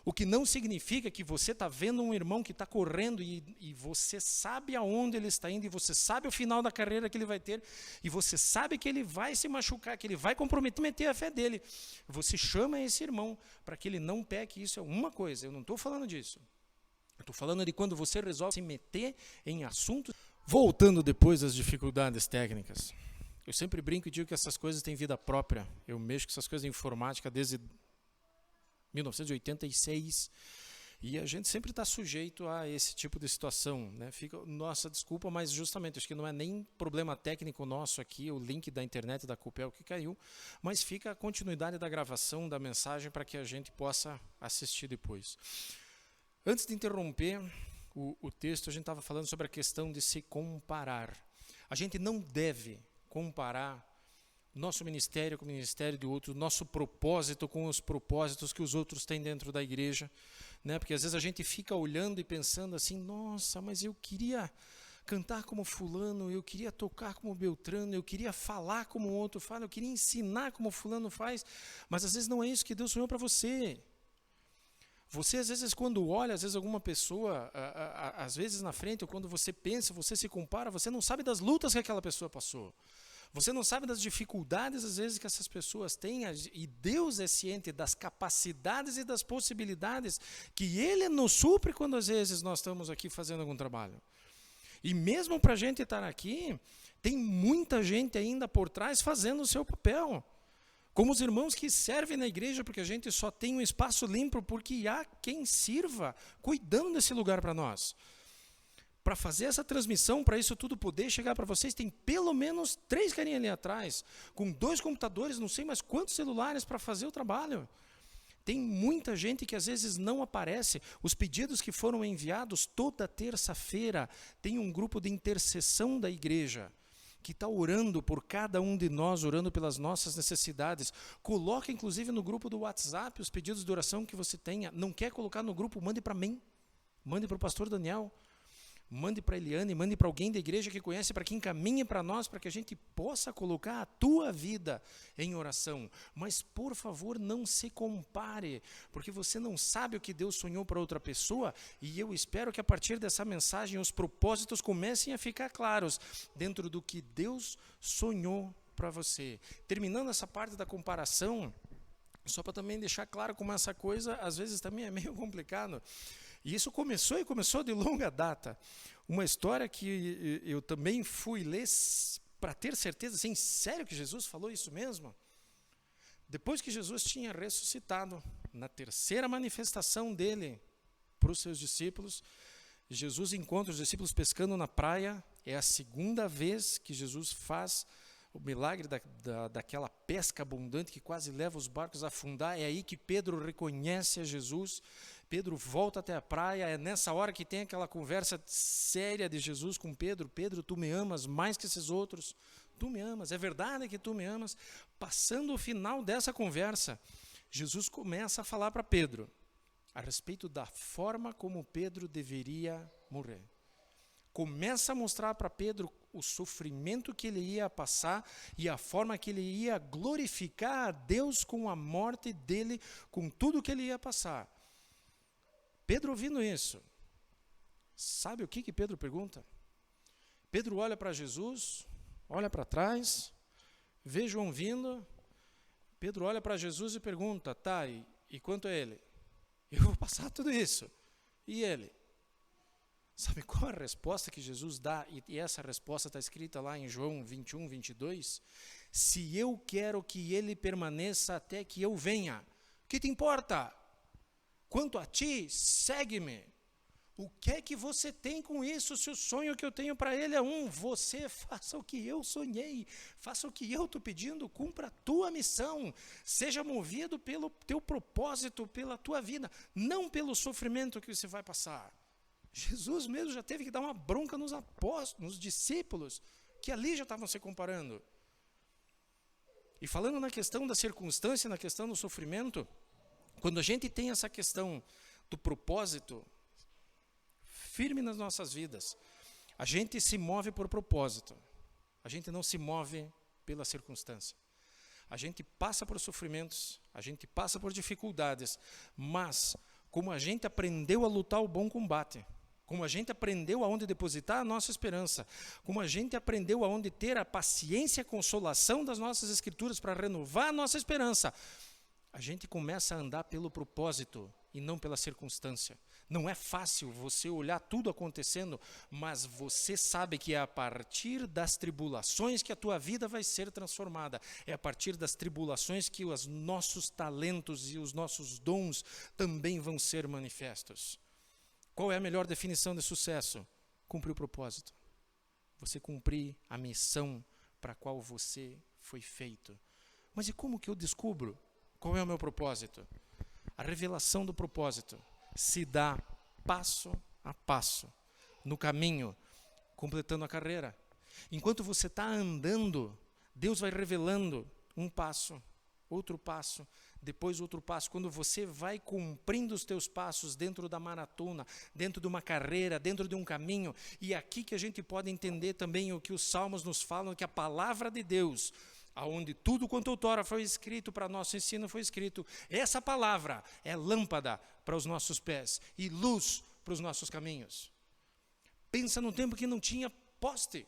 O que não significa que você está vendo um irmão que está correndo e você sabe aonde ele está indo, e você sabe o final da carreira que ele vai ter, e você sabe que ele vai se machucar, que ele vai comprometer a fé dele. Você chama esse irmão para que ele não peque, isso é uma coisa, eu não estou falando disso. Eu estou falando de quando você resolve se meter em assuntos. Voltando depois às dificuldades técnicas, eu sempre brinco e digo que essas coisas têm vida própria. Eu mexo com essas coisas de informática desde 1986 e a gente sempre está sujeito a esse tipo de situação, né? Nossa, desculpa, mas justamente, acho que não é nem problema técnico nosso aqui, o link da internet da Copel que caiu, mas fica a continuidade da gravação da mensagem para que a gente possa assistir depois. Antes de interromper o texto, a gente estava falando sobre a questão de se comparar. A gente não deve comparar nosso ministério com o ministério de outros, nosso propósito com os propósitos que os outros têm dentro da igreja, né? Porque às vezes a gente fica olhando e pensando assim, nossa, mas eu queria cantar como fulano, eu queria tocar como Beltrano, eu queria falar como o outro fala, eu queria ensinar como fulano faz, mas às vezes não é isso que Deus sonhou para você. Você, às vezes, quando olha, às vezes, alguma pessoa, às vezes na frente, ou quando você pensa, você se compara, você não sabe das lutas que aquela pessoa passou. Você não sabe das dificuldades, às vezes, que essas pessoas têm, e Deus é ciente das capacidades e das possibilidades que Ele nos supre quando, às vezes, nós estamos aqui fazendo algum trabalho. E mesmo para a gente estar aqui, tem muita gente ainda por trás fazendo o seu papel. Como os irmãos que servem na igreja, porque a gente só tem um espaço limpo, porque há quem sirva cuidando desse lugar para nós. Para fazer essa transmissão, para isso tudo poder chegar para vocês, tem pelo menos 3 carinhas ali atrás, com 2 computadores, não sei mais quantos celulares para fazer o trabalho. Tem muita gente que às vezes não aparece. Os pedidos que foram enviados toda terça-feira, tem um grupo de intercessão da igreja, que está orando por cada um de nós, orando pelas nossas necessidades. Coloca, inclusive, no grupo do WhatsApp os pedidos de oração que você tenha. Não quer colocar no grupo, mande para mim. Mande para o pastor Daniel. Mande para a Eliane, mande para alguém da igreja que conhece, para que encaminhe para nós, para que a gente possa colocar a tua vida em oração. Mas, por favor, não se compare, porque você não sabe o que Deus sonhou para outra pessoa, e eu espero que a partir dessa mensagem os propósitos comecem a ficar claros dentro do que Deus sonhou para você. Terminando essa parte da comparação, só para também deixar claro como essa coisa, às vezes, também é meio complicado. E isso começou de longa data. Uma história que eu também fui ler para ter certeza, assim, sério que Jesus falou isso mesmo? Depois que Jesus tinha ressuscitado, na terceira manifestação dele para os seus discípulos, Jesus encontra os discípulos pescando na praia. É a segunda vez que Jesus faz o milagre daquela pesca abundante que quase leva os barcos a afundar. É aí que Pedro reconhece a Jesus. Pedro volta até a praia, é nessa hora que tem aquela conversa séria de Jesus com Pedro. Pedro, tu me amas mais que esses outros? Tu me amas, é verdade que tu me amas? Passando o final dessa conversa, Jesus começa a falar para Pedro a respeito da forma como Pedro deveria morrer. Começa a mostrar para Pedro o sofrimento que ele ia passar e a forma que ele ia glorificar a Deus com a morte dele, com tudo que ele ia passar. Pedro, ouvindo isso, sabe o que Pedro pergunta? Pedro olha para Jesus, olha para trás, vê João vindo. Pedro olha para Jesus e pergunta: tá, e quanto é ele? Eu vou passar tudo isso. E ele? Sabe qual é a resposta que Jesus dá? E essa resposta está escrita lá em João 21, 22. Se eu quero que ele permaneça até que eu venha, o que te importa? Quanto a ti, segue-me. O que é que você tem com isso? Se o sonho que eu tenho para ele é você faça o que eu sonhei, faça o que eu estou pedindo, cumpra a tua missão, seja movido pelo teu propósito, pela tua vida, não pelo sofrimento que você vai passar. Jesus mesmo já teve que dar uma bronca nos apóstolos, nos discípulos, que ali já estavam se comparando. E falando na questão da circunstância, na questão do sofrimento, quando a gente tem essa questão do propósito firme nas nossas vidas, a gente se move por propósito, a gente não se move pela circunstância. A gente passa por sofrimentos, a gente passa por dificuldades, mas como a gente aprendeu a lutar o bom combate, como a gente aprendeu aonde depositar a nossa esperança, como a gente aprendeu aonde ter a paciência e a consolação das nossas escrituras para renovar a nossa esperança, a gente começa a andar pelo propósito e não pela circunstância. Não é fácil você olhar tudo acontecendo, mas você sabe que é a partir das tribulações que a tua vida vai ser transformada. É a partir das tribulações que os nossos talentos e os nossos dons também vão ser manifestos. Qual é a melhor definição de sucesso? Cumprir o propósito. Você cumprir a missão para a qual você foi feito. Mas e como que eu descubro qual é o meu propósito? A revelação do propósito se dá passo a passo, no caminho, completando a carreira. Enquanto você está andando, Deus vai revelando um passo, outro passo. depois outro passo. Quando você vai cumprindo os teus passos dentro da maratona, dentro de uma carreira, dentro de um caminho, e é aqui que a gente pode entender também o que os salmos nos falam, que a palavra de Deus, aonde tudo quanto outrora foi escrito para nosso ensino foi escrito, essa palavra é lâmpada para os nossos pés e luz para os nossos caminhos. Pensa no tempo que não tinha poste,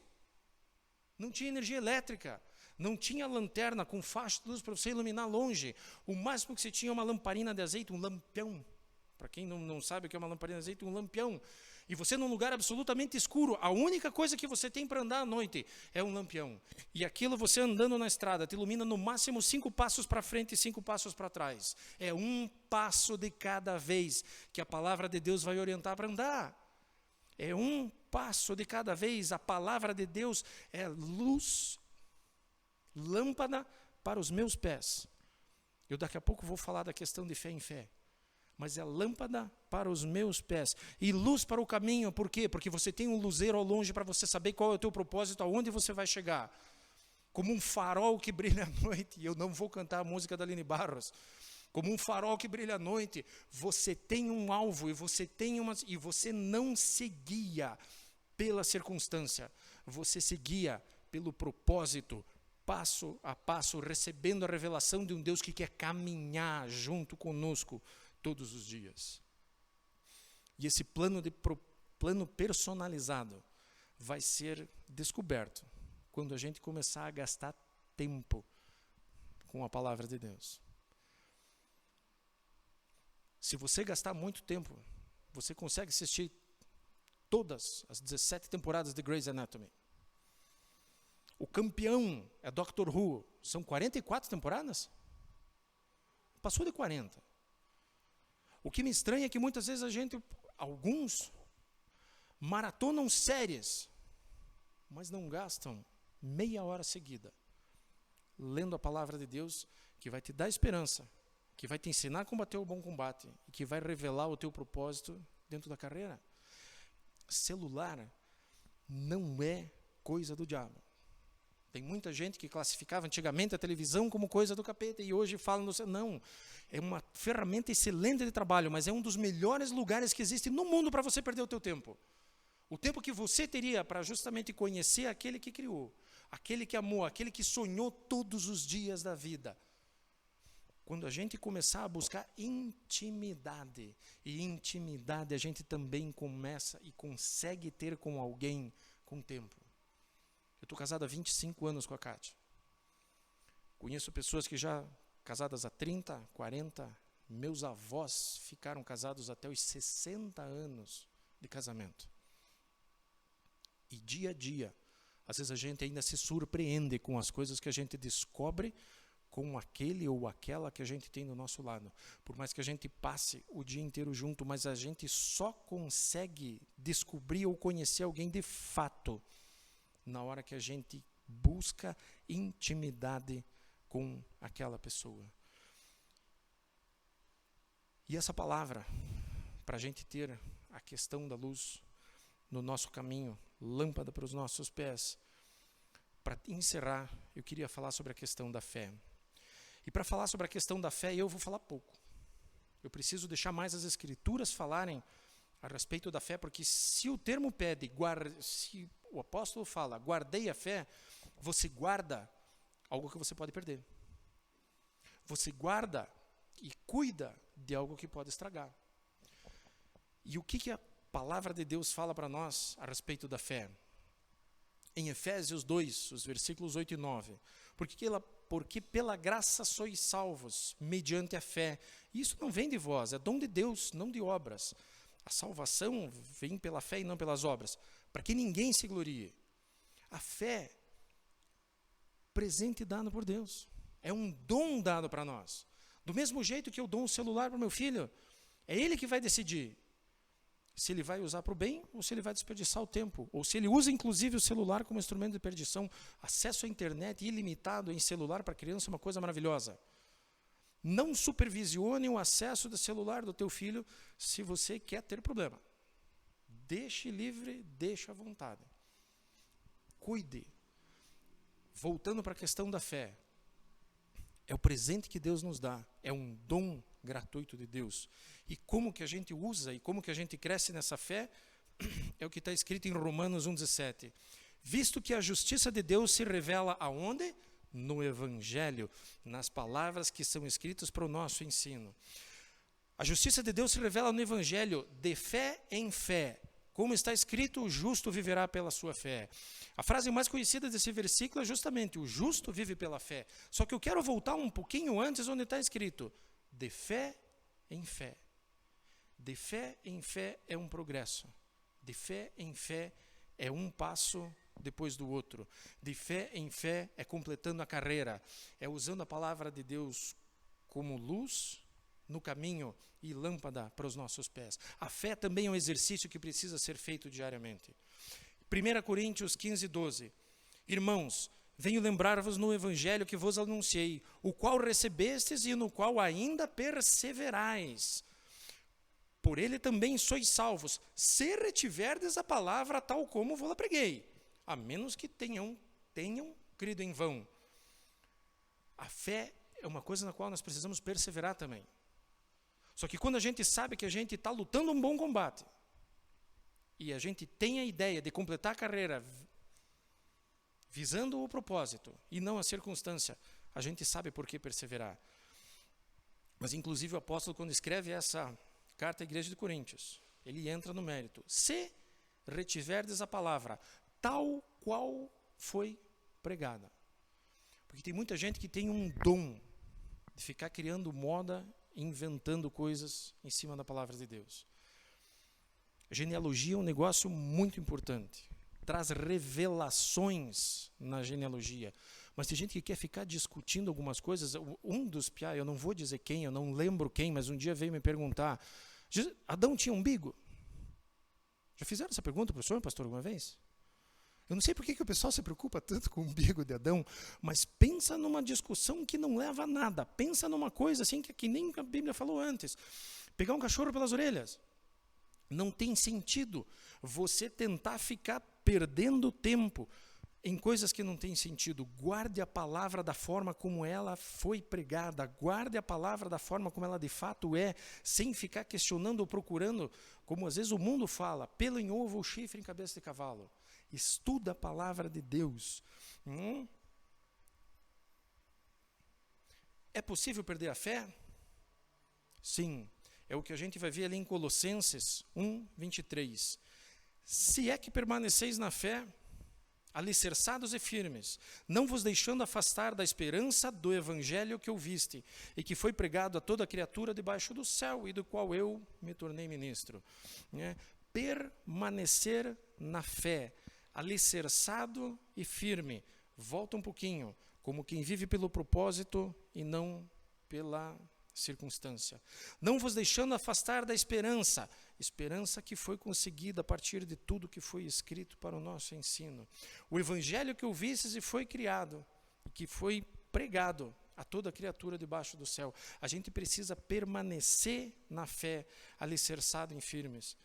não tinha energia elétrica, não tinha lanterna com faixa de luz para você iluminar longe. O máximo que você tinha é uma lamparina de azeite, um lampião. Para quem não sabe o que é uma lamparina de azeite, um lampião. E você num lugar absolutamente escuro, a única coisa que você tem para andar à noite é um lampião. E aquilo você andando na estrada, te ilumina no máximo 5 passos para frente e 5 passos para trás. É um passo de cada vez que a palavra de Deus vai orientar para andar. É um passo de cada vez. A palavra de Deus é luz, lâmpada para os meus pés. Eu daqui a pouco vou falar da questão de fé em fé. Mas é lâmpada para os meus pés e luz para o caminho. Por quê? Porque você tem um luzeiro ao longe para você saber qual é o teu propósito, aonde você vai chegar. Como um farol que brilha à noite. E eu não vou cantar a música da Aline Barros. Como um farol que brilha à noite, você tem um alvo e você não se guia pela circunstância. Você se guia pelo propósito, passo a passo, recebendo a revelação de um Deus que quer caminhar junto conosco todos os dias. E esse plano personalizado vai ser descoberto quando a gente começar a gastar tempo com a palavra de Deus. Se você gastar muito tempo, você consegue assistir todas as 17 temporadas de Grey's Anatomy. O campeão é Dr. Who. São 44 temporadas? Passou de 40. O que me estranha é que muitas vezes alguns, maratonam séries, mas não gastam meia hora seguida lendo a palavra de Deus, que vai te dar esperança, que vai te ensinar a combater o bom combate e que vai revelar o teu propósito dentro da carreira. Celular não é coisa do diabo. Tem muita gente que classificava antigamente a televisão como coisa do capeta e hoje fala não, é uma ferramenta excelente de trabalho, mas é um dos melhores lugares que existe no mundo para você perder o teu tempo. O tempo que você teria para justamente conhecer aquele que criou, aquele que amou, aquele que sonhou todos os dias da vida. Quando a gente começar a buscar intimidade, e intimidade a gente também começa e consegue ter com alguém com tempo. Eu estou casado há 25 anos com a Kátia. Conheço pessoas que já casadas há 30, 40, meus avós ficaram casados até os 60 anos de casamento. E dia a dia, às vezes a gente ainda se surpreende com as coisas que a gente descobre com aquele ou aquela que a gente tem do nosso lado. Por mais que a gente passe o dia inteiro junto, mas a gente só consegue descobrir ou conhecer alguém de fato na hora que a gente busca intimidade com aquela pessoa. E essa palavra, para a gente ter a questão da luz no nosso caminho, lâmpada para os nossos pés, para encerrar, eu queria falar sobre a questão da fé. E para falar sobre a questão da fé, eu vou falar pouco. Eu preciso deixar mais as Escrituras falarem a respeito da fé, porque se o termo pede, se o apóstolo fala, guardei a fé, você guarda algo que você pode perder. Você guarda e cuida de algo que pode estragar. E o que a palavra de Deus fala para nós a respeito da fé? Em Efésios 2, os versículos 8 e 9. Porque pela graça sois salvos, mediante a fé. Isso não vem de vós, é dom de Deus, não de obras. A salvação vem pela fé e não pelas obras, para que ninguém se glorie. A fé, presente dado por Deus, é um dom dado para nós. Do mesmo jeito que eu dou um celular para o meu filho, é ele que vai decidir se ele vai usar para o bem ou se ele vai desperdiçar o tempo. Ou se ele usa inclusive o celular como instrumento de perdição. Acesso à internet ilimitado em celular para criança é uma coisa maravilhosa. Não supervisione o acesso do celular do teu filho se você quer ter problema. Deixe livre, deixe à vontade. Cuide. Voltando para a questão da fé. É o presente que Deus nos dá é um dom gratuito de Deus. E como que a gente usa e como que a gente cresce nessa fé, é o que está escrito em Romanos 1,17. Visto que a justiça de Deus se revela aonde? No Evangelho, nas palavras que são escritas para o nosso ensino. A justiça de Deus se revela no Evangelho, de fé em fé. Como está escrito, o justo viverá pela sua fé. A frase mais conhecida desse versículo é justamente, o justo vive pela fé. Só que eu quero voltar um pouquinho antes, onde está escrito, de fé em fé. De fé em fé é um progresso. De fé em fé é um passo depois do outro. De fé em fé é completando a carreira. É usando a palavra de Deus como luz no caminho e lâmpada para os nossos pés. A fé também é um exercício que precisa ser feito diariamente. 1 Coríntios 15:12. Irmãos, venho lembrar-vos no evangelho que vos anunciei, o qual recebestes e no qual ainda perseverais. Por ele também sois salvos, se retiverdes a palavra tal como vos-la preguei, a menos que tenham crido em vão. A fé é uma coisa na qual nós precisamos perseverar também. Só que quando a gente sabe que a gente está lutando um bom combate, e a gente tem a ideia de completar a carreira visando o propósito e não a circunstância, a gente sabe por que perseverar. Mas inclusive o apóstolo, quando escreve essa carta à igreja de Coríntios, ele entra no mérito. Se retiverdes a palavra, tal qual foi pregada. Porque tem muita gente que tem um dom de ficar criando moda, inventando coisas em cima da palavra de Deus. A genealogia é um negócio muito importante. Traz revelações na genealogia. Mas tem gente que quer ficar discutindo algumas coisas. Um dos piá, eu não vou dizer quem, eu não lembro quem, mas um dia veio me perguntar, Adão tinha umbigo? Já fizeram essa pergunta para o senhor, pastor, alguma vez? Eu não sei por que o pessoal se preocupa tanto com o umbigo de Adão, mas pensa numa discussão que não leva a nada. Pensa numa coisa assim que nem a Bíblia falou antes. Pegar um cachorro pelas orelhas. Não tem sentido você tentar ficar perdendo tempo em coisas que não têm sentido. Guarde a palavra da forma como ela foi pregada. Guarde a palavra da forma como ela de fato é, sem ficar questionando ou procurando, como às vezes o mundo fala, pelo em ovo ou chifre em cabeça de cavalo. Estuda a palavra de Deus. É possível perder a fé? Sim. É o que a gente vai ver ali em Colossenses 1:23. Se é que permaneceis na fé, alicerçados e firmes, não vos deixando afastar da esperança do evangelho que ouviste, e que foi pregado a toda criatura debaixo do céu, e do qual eu me tornei ministro. Permanecer na fé, alicerçado e firme. Volta um pouquinho, como quem vive pelo propósito e não pela circunstância. Não vos deixando afastar da esperança, esperança que foi conseguida a partir de tudo que foi escrito para o nosso ensino. O evangelho que ouvistes e foi criado, que foi pregado a toda criatura debaixo do céu. A gente precisa permanecer na fé, alicerçado em firmes.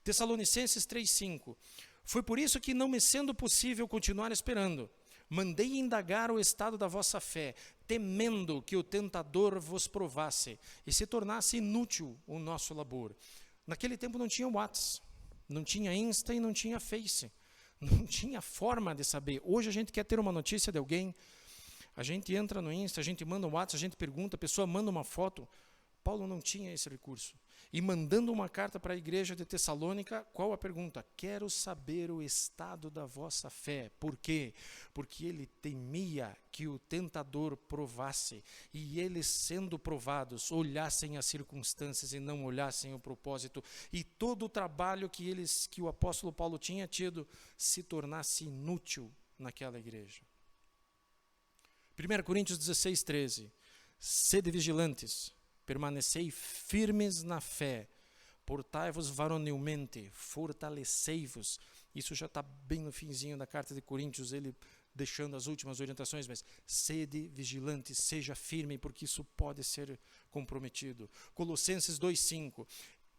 Tessalonicenses 3:5. Foi por isso que, não me sendo possível continuar esperando, mandei indagar o estado da vossa fé, temendo que o tentador vos provasse e se tornasse inútil o nosso labor. Naquele tempo não tinha WhatsApp, não tinha Insta e não tinha Face. Não tinha forma de saber. Hoje a gente quer ter uma notícia de alguém, a gente entra no Insta, a gente manda um WhatsApp, a gente pergunta, a pessoa manda uma foto. Paulo não tinha esse recurso. E mandando uma carta para a igreja de Tessalônica, qual a pergunta? Quero saber o estado da vossa fé. Por quê? Porque ele temia que o tentador provasse, e eles, sendo provados, olhassem as circunstâncias e não olhassem o propósito, e todo o trabalho que o apóstolo Paulo tinha tido se tornasse inútil naquela igreja. 1 Coríntios 16:13. Sede vigilantes, permanecei firmes na fé, portai-vos varonilmente, fortalecei-vos. Isso já está bem no finzinho da carta de Coríntios, ele deixando as últimas orientações, mas sede vigilante, seja firme, porque isso pode ser comprometido. Colossenses 2:5.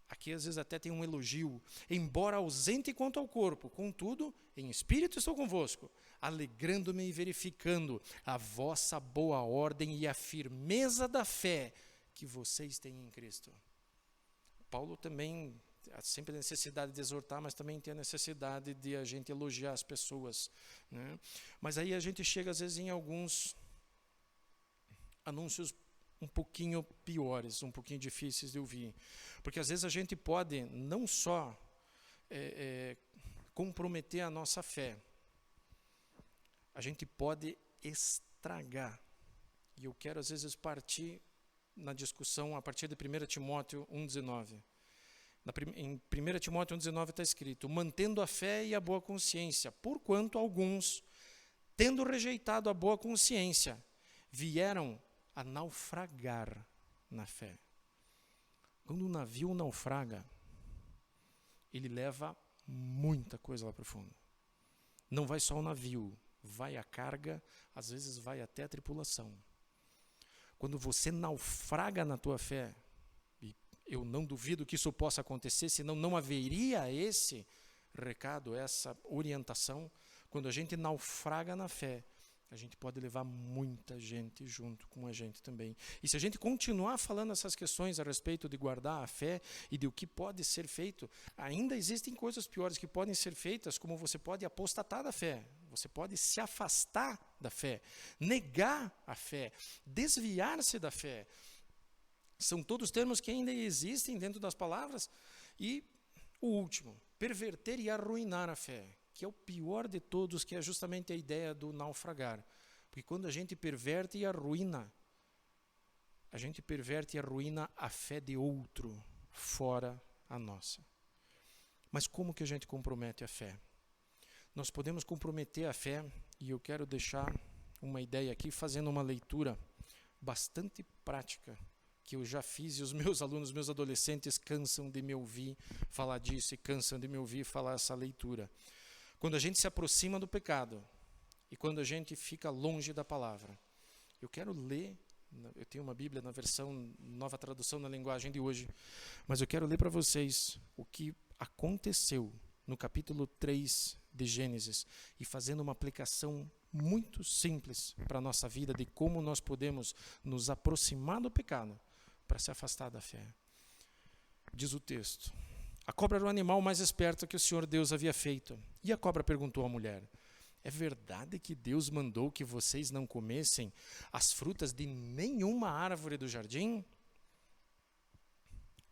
Aqui às vezes até tem um elogio. Embora ausente quanto ao corpo, contudo, em espírito estou convosco, alegrando-me e verificando a vossa boa ordem e a firmeza da fé que vocês têm em Cristo. Paulo também há sempre a necessidade de exortar, mas também tem a necessidade de a gente elogiar as pessoas, né? Mas aí a gente chega às vezes em alguns anúncios um pouquinho piores, um pouquinho difíceis de ouvir. Porque às vezes a gente pode não só comprometer a nossa fé, a gente pode estragar. E eu quero às vezes partir na discussão a partir de 1 Timóteo 1,19. Em 1 Timóteo 1,19 está escrito: mantendo a fé e a boa consciência, porquanto alguns, tendo rejeitado a boa consciência, vieram a naufragar na fé. Quando um navio naufraga, ele leva muita coisa lá para o fundo. Não vai só o navio, vai a carga, às vezes vai até a tripulação. Quando você naufraga na tua fé, e eu não duvido que isso possa acontecer, senão não haveria esse recado, essa orientação. Quando a gente naufraga na fé, a gente pode levar muita gente junto com a gente também. E se a gente continuar falando essas questões a respeito de guardar a fé e de o que pode ser feito, ainda existem coisas piores que podem ser feitas, como você pode apostatar da fé, você pode se afastar da fé, negar a fé, desviar-se da fé. São todos termos que ainda existem dentro das palavras. E o último, perverter e arruinar a fé, que é o pior de todos, que é justamente a ideia do naufragar. Porque quando a gente perverte e arruina, a fé de outro fora a nossa. Mas como que a gente compromete a fé? Nós podemos comprometer a fé, e eu quero deixar uma ideia aqui, fazendo uma leitura bastante prática, que eu já fiz, e os meus alunos, meus adolescentes, cansam de me ouvir falar disso, e cansam de me ouvir falar essa leitura. Quando a gente se aproxima do pecado e quando a gente fica longe da palavra. Eu quero ler, eu tenho uma Bíblia na versão Nova Tradução na linguagem de hoje, mas eu quero ler para vocês o que aconteceu no capítulo 3 de Gênesis, e fazendo uma aplicação muito simples para a nossa vida de como nós podemos nos aproximar do pecado para se afastar da fé. Diz o texto: a cobra era o animal mais esperto que o Senhor Deus havia feito. E a cobra perguntou à mulher: é verdade que Deus mandou que vocês não comessem as frutas de nenhuma árvore do jardim?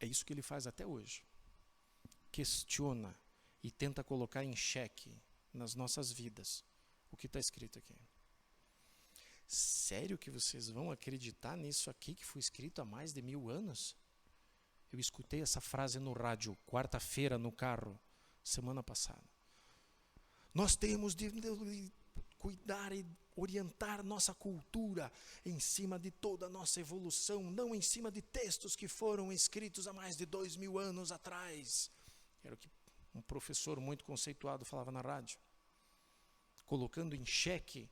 É isso que ele faz até hoje. Questiona e tenta colocar em xeque nas nossas vidas o que está escrito aqui. Sério que vocês vão acreditar nisso aqui que foi escrito há mais de 1000 anos? Eu escutei essa frase no rádio, quarta-feira, no carro, semana passada. Nós temos de cuidar e orientar nossa cultura em cima de toda a nossa evolução, não em cima de textos que foram escritos há mais de 2000 anos atrás. Era o que um professor muito conceituado falava na rádio, colocando em xeque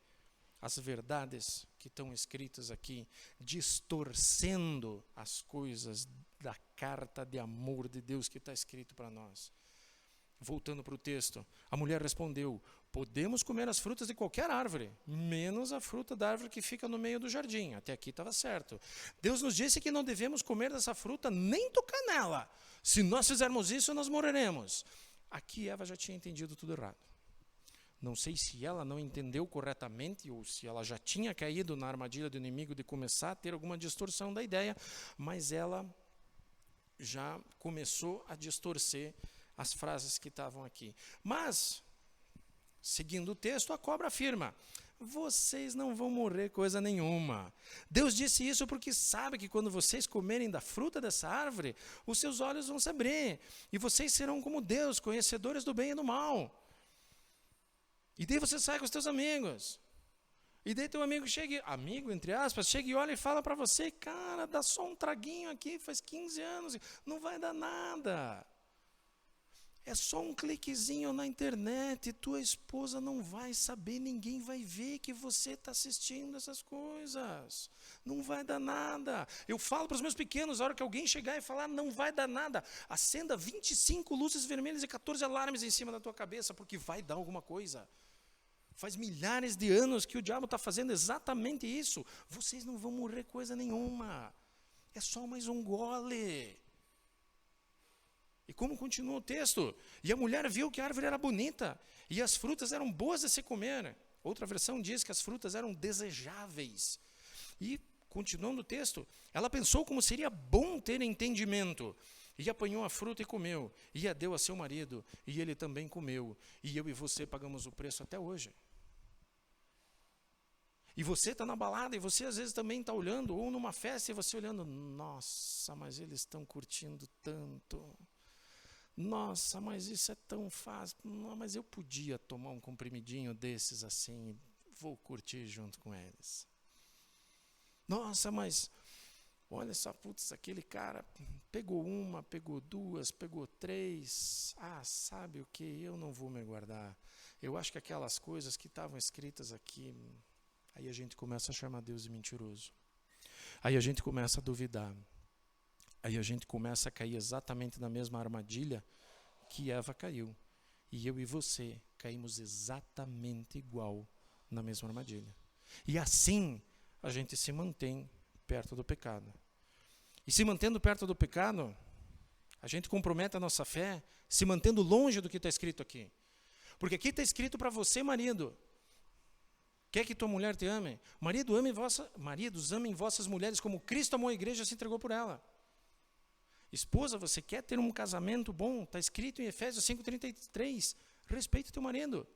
as verdades que estão escritas aqui, distorcendo as coisas da carta de amor de Deus que está escrito para nós. Voltando para o texto, a mulher respondeu: podemos comer as frutas de qualquer árvore, menos a fruta da árvore que fica no meio do jardim. Até aqui estava certo. Deus nos disse que não devemos comer dessa fruta, nem tocar nela. Se nós fizermos isso, nós morreremos. Aqui Eva já tinha entendido tudo errado. Não sei se ela não entendeu corretamente ou se ela já tinha caído na armadilha do inimigo de começar a ter alguma distorção da ideia, mas ela já começou a distorcer as frases que estavam aqui. Mas, seguindo o texto, a cobra afirma: vocês não vão morrer coisa nenhuma. Deus disse isso porque sabe que quando vocês comerem da fruta dessa árvore, os seus olhos vão se abrir, e vocês serão como Deus, conhecedores do bem e do mal. E daí você sai com os teus amigos. E daí teu amigo chega, amigo entre aspas, chega e olha e fala para você: cara, dá só um traguinho aqui, faz 15 anos, não vai dar nada. É só um cliquezinho na internet, tua esposa não vai saber, ninguém vai ver que você está assistindo essas coisas. Não vai dar nada. Eu falo para os meus pequenos, a hora que alguém chegar e falar não vai dar nada, acenda 25 luzes vermelhas e 14 alarmes em cima da tua cabeça, porque vai dar alguma coisa. Faz milhares de anos que o diabo está fazendo exatamente isso. Vocês não vão morrer coisa nenhuma. É só mais um gole. E como continua o texto? E a mulher viu que a árvore era bonita e as frutas eram boas de se comer. Outra versão diz que as frutas eram desejáveis. E, continuando o texto, ela pensou como seria bom ter entendimento. E apanhou a fruta e comeu. E a deu a seu marido. E ele também comeu. E eu e você pagamos o preço até hoje. E você está na balada e você às vezes também está olhando, ou numa festa e você olhando, nossa, mas eles estão curtindo tanto. Nossa, mas isso é tão fácil. Não, mas eu podia tomar um comprimidinho desses assim, vou curtir junto com eles. Nossa, mas olha só, putz, aquele cara pegou uma, pegou duas, pegou três. Ah, sabe o que? Eu não vou me guardar. Eu acho que aquelas coisas que estavam escritas aqui, aí a gente começa a chamar Deus de mentiroso. Aí a gente começa a duvidar. Aí a gente começa a cair exatamente na mesma armadilha que Eva caiu. E eu e você caímos exatamente igual na mesma armadilha. E assim a gente se mantém perto do pecado. E se mantendo perto do pecado, a gente compromete a nossa fé, se mantendo longe do que está escrito aqui. Porque aqui está escrito para você, marido, quer que tua mulher te ame? Maridos, amem vossas mulheres como Cristo amou a igreja e se entregou por ela. Esposa, você quer ter um casamento bom? Está escrito em Efésios 5,33. Respeite teu marido.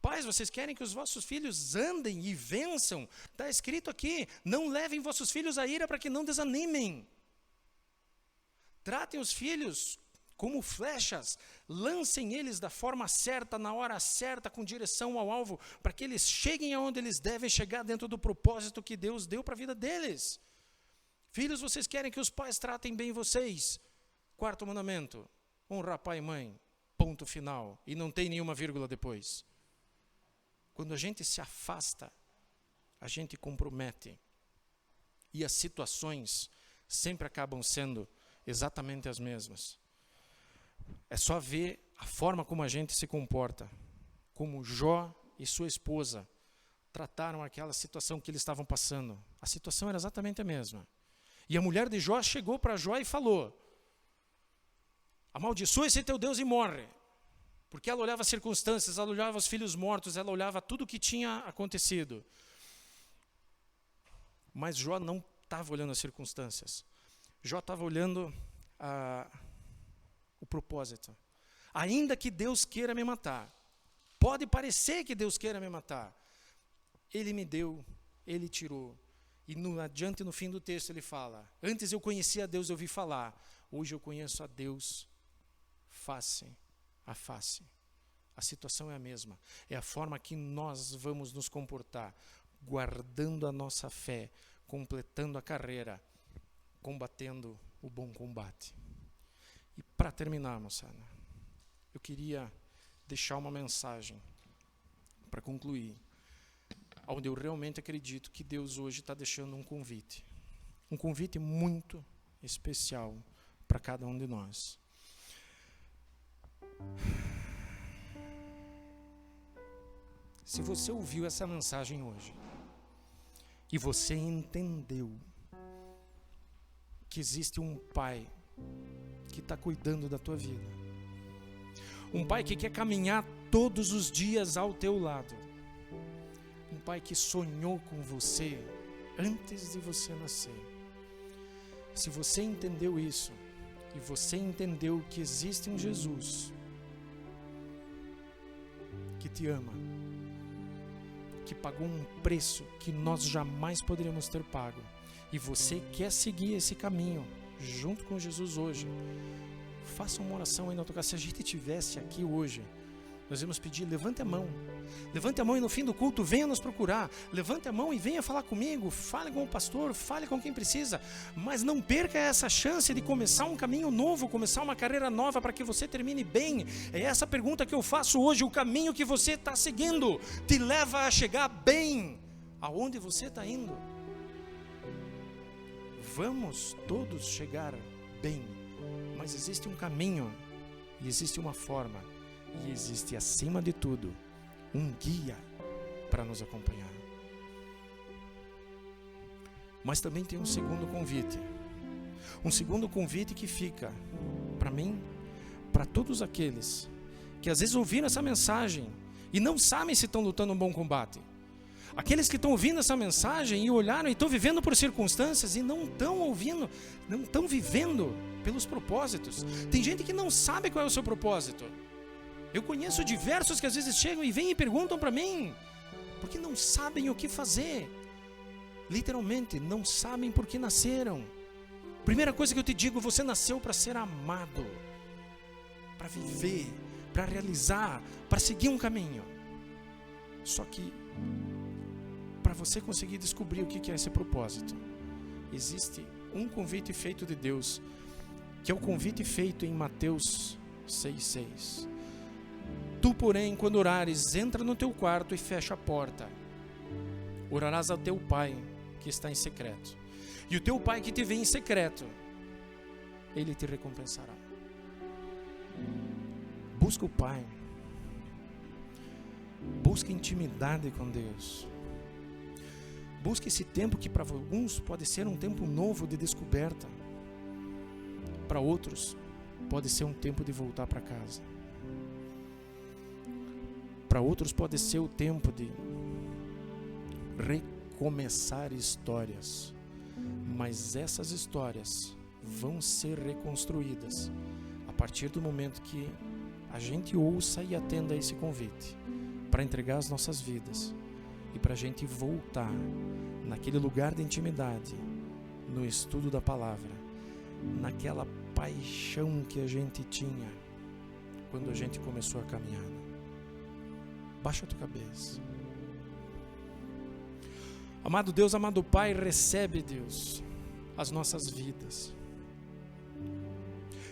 Pais, vocês querem que os vossos filhos andem e vençam? Está escrito aqui, não levem vossos filhos à ira para que não desanimem. Tratem os filhos como flechas, lancem eles da forma certa, na hora certa, com direção ao alvo, para que eles cheguem aonde eles devem chegar dentro do propósito que Deus deu para a vida deles. Filhos, vocês querem que os pais tratem bem vocês? 4º mandamento, honrar pai e mãe, ponto final, e não tem nenhuma vírgula depois. Quando a gente se afasta, a gente compromete. E as situações sempre acabam sendo exatamente as mesmas. É só ver a forma como a gente se comporta. Como Jó e sua esposa trataram aquela situação que eles estavam passando. A situação era exatamente a mesma. E a mulher de Jó chegou para Jó e falou, amaldiçoa esse teu Deus e morre. Porque ela olhava as circunstâncias, ela olhava os filhos mortos, ela olhava tudo o que tinha acontecido. Mas Jó não estava olhando as circunstâncias. Jó estava olhando o propósito. Ainda que Deus queira me matar, pode parecer que Deus queira me matar, Ele me deu, Ele tirou. E adiante no fim do texto ele fala, antes eu conhecia a Deus, eu ouvi falar, hoje eu conheço a Deus face a face. A situação é a mesma, é a forma que nós vamos nos comportar, guardando a nossa fé, completando a carreira, combatendo o bom combate. E para terminar, moçada, eu queria deixar uma mensagem para concluir, onde eu realmente acredito que Deus hoje está deixando um convite muito especial para cada um de nós. Se você ouviu essa mensagem hoje e você entendeu que existe um Pai que está cuidando da tua vida, um Pai que quer caminhar todos os dias ao teu lado, um Pai que sonhou com você antes de você nascer. Se você entendeu isso, e você entendeu que existe um Jesus que te ama, que pagou um preço que nós jamais poderíamos ter pago, e você quer seguir esse caminho junto com Jesus hoje, faça uma oração aí na tua casa. Se a gente estivesse aqui hoje, nós vamos pedir, levante a mão e no fim do culto venha nos procurar, levante a mão e venha falar comigo, fale com o pastor, fale com quem precisa, mas não perca essa chance de começar um caminho novo, começar uma carreira nova para que você termine bem. É essa pergunta que eu faço hoje, o caminho que você está seguindo te leva a chegar bem aonde você está indo? Vamos todos chegar bem, mas existe um caminho e existe uma forma. E existe, acima de tudo, um guia para nos acompanhar. Mas também tem um segundo convite. Um segundo convite que fica para mim, para todos aqueles que às vezes ouviram essa mensagem e não sabem se estão lutando um bom combate. Aqueles que estão ouvindo essa mensagem e olharam e estão vivendo por circunstâncias e não estão ouvindo, não estão vivendo pelos propósitos. Tem gente que não sabe qual é o seu propósito. Eu conheço diversos que às vezes chegam e vêm e perguntam para mim, porque não sabem o que fazer. Literalmente, não sabem por que nasceram. Primeira coisa que eu te digo, você nasceu para ser amado, para viver, para realizar, para seguir um caminho. Só que, para você conseguir descobrir o que é esse propósito, existe um convite feito de Deus, que é o convite feito em Mateus 6,6. Tu, porém, quando orares, entra no teu quarto e fecha a porta. Orarás ao teu Pai que está em secreto. E o teu Pai que te vê em secreto, Ele te recompensará. Busca o Pai. Busca intimidade com Deus. Busca esse tempo que para alguns pode ser um tempo novo de descoberta. Para outros, pode ser um tempo de voltar para casa. Para outros pode ser o tempo de recomeçar histórias. Mas essas histórias vão ser reconstruídas a partir do momento que a gente ouça e atenda a esse convite para entregar as nossas vidas e para a gente voltar naquele lugar de intimidade, no estudo da palavra, naquela paixão que a gente tinha quando a gente começou a caminhada. Baixa a tua cabeça. Amado Deus, amado Pai, recebe, Deus, as nossas vidas.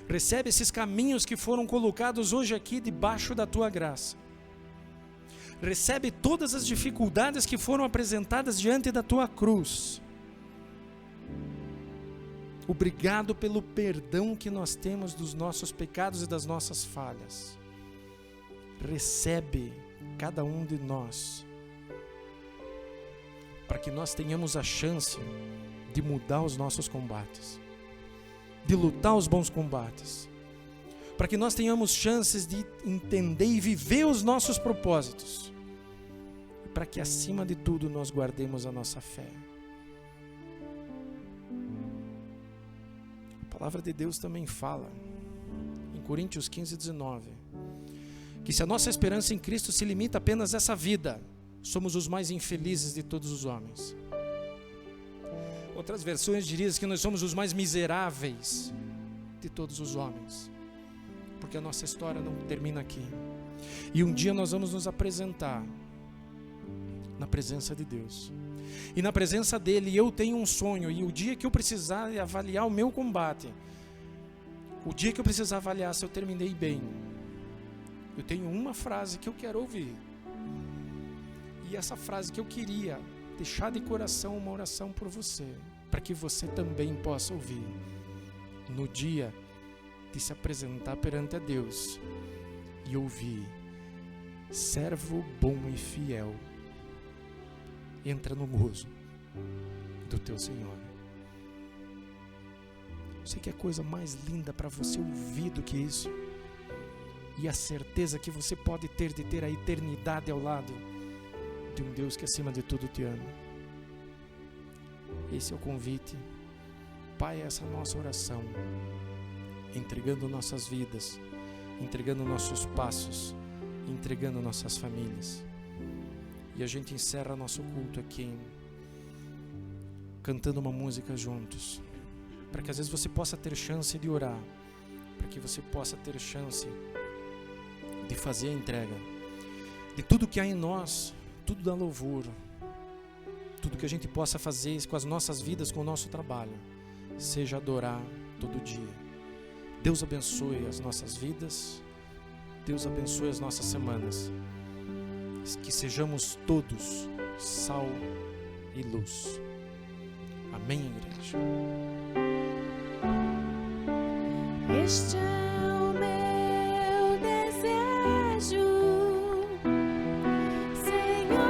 Recebe esses caminhos que foram colocados hoje aqui debaixo da Tua graça. Recebe todas as dificuldades que foram apresentadas diante da Tua cruz. Obrigado pelo perdão que nós temos dos nossos pecados e das nossas falhas. Recebe cada um de nós, para que nós tenhamos a chance de mudar os nossos combates, de lutar os bons combates, para que nós tenhamos chances de entender e viver os nossos propósitos, e para que acima de tudo nós guardemos a nossa fé. A palavra de Deus também fala, em Coríntios 15:19, que se a nossa esperança em Cristo se limita apenas a essa vida, somos os mais infelizes de todos os homens. Outras versões diriam que nós somos os mais miseráveis de todos os homens, porque a nossa história não termina aqui. E um dia nós vamos nos apresentar na presença de Deus. E na presença dele eu tenho um sonho, e o dia que eu precisar avaliar o meu combate, o dia que eu precisar avaliar se eu terminei bem, eu tenho uma frase que eu quero ouvir. E essa frase que eu queria deixar de coração uma oração por você, para que você também possa ouvir no dia de se apresentar perante a Deus e ouvir: servo bom e fiel, entra no gozo do teu Senhor. Sei que é coisa mais linda para você ouvir do que isso, e a certeza que você pode ter de ter a eternidade ao lado de um Deus que acima de tudo te ama. Esse é o convite. Pai, essa é a nossa oração, entregando nossas vidas, entregando nossos passos, entregando nossas famílias. E a gente encerra nosso culto aqui cantando uma música juntos, para que às vezes você possa ter chance de orar, para que você possa ter chance de fazer a entrega de tudo que há em nós, tudo da louvor, tudo que a gente possa fazer com as nossas vidas, com o nosso trabalho, seja adorar todo dia. Deus abençoe as nossas vidas, Deus abençoe as nossas semanas, que sejamos todos sal e luz. Amém, igreja?
Este é o meu desejo, Senhor,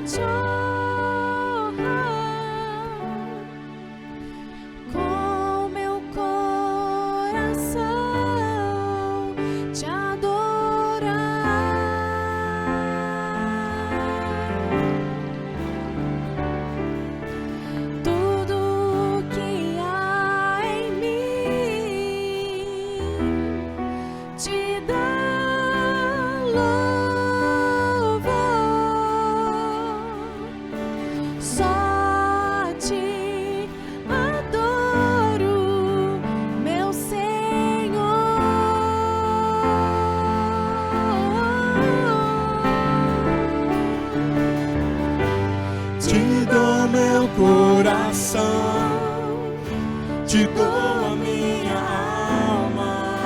te honrar.
coração, te dou a minha alma.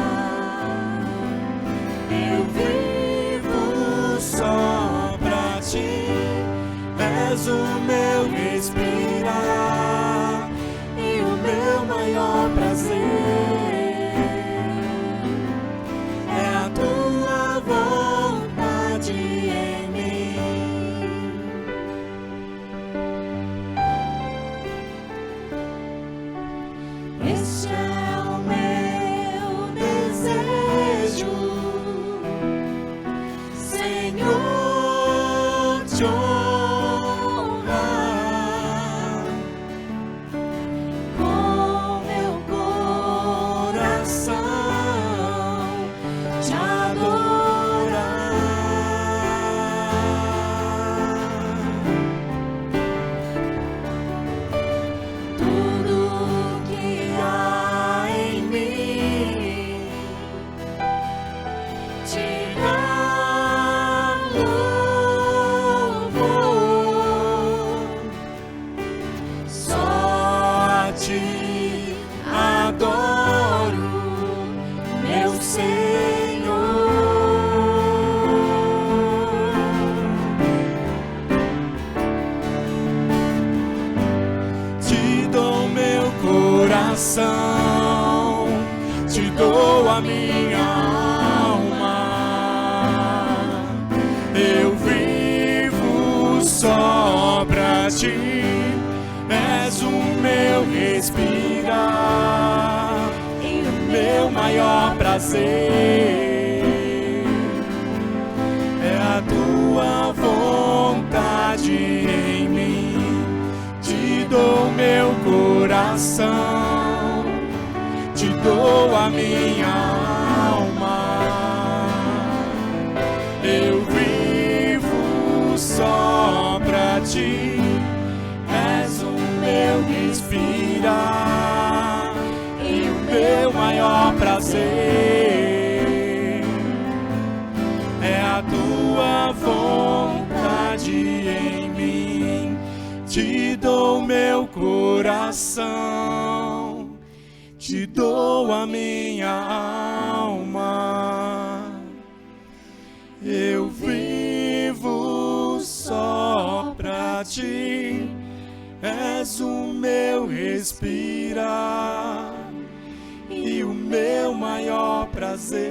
Eu vivo só pra ti, és o meu respirar e o meu maior prazer. É a tua vontade em mim.
Este é o meu desejo, Senhor, te honrar com meu coração, te adorar. Tudo que há em mim te dá louvor. Só a ti adoro, meu Senhor.
Te dou meu coração, te dou a minha alma. Eu vivo só pra ti, és o meu respirar e o meu maior prazer. É a tua vontade em mim. Te dou meu coração, te dou a minha alma. Eu vivo só pra ti, és o meu respirar e o meu maior prazer. É a tua vontade em mim. Te dou meu coração, te dou a minha alma. Eu vivo só pra ti, és o meu respirar e o meu maior prazer.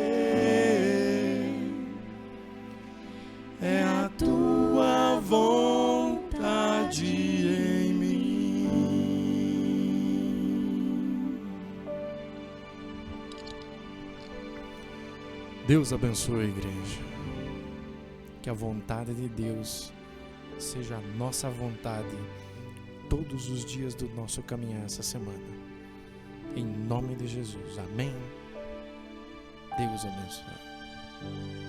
É a tua vontade em mim. Deus abençoe a igreja. Que a vontade de Deus seja a nossa vontade todos os dias do nosso caminhar essa semana. Em nome de Jesus. Amém. Deus abençoe.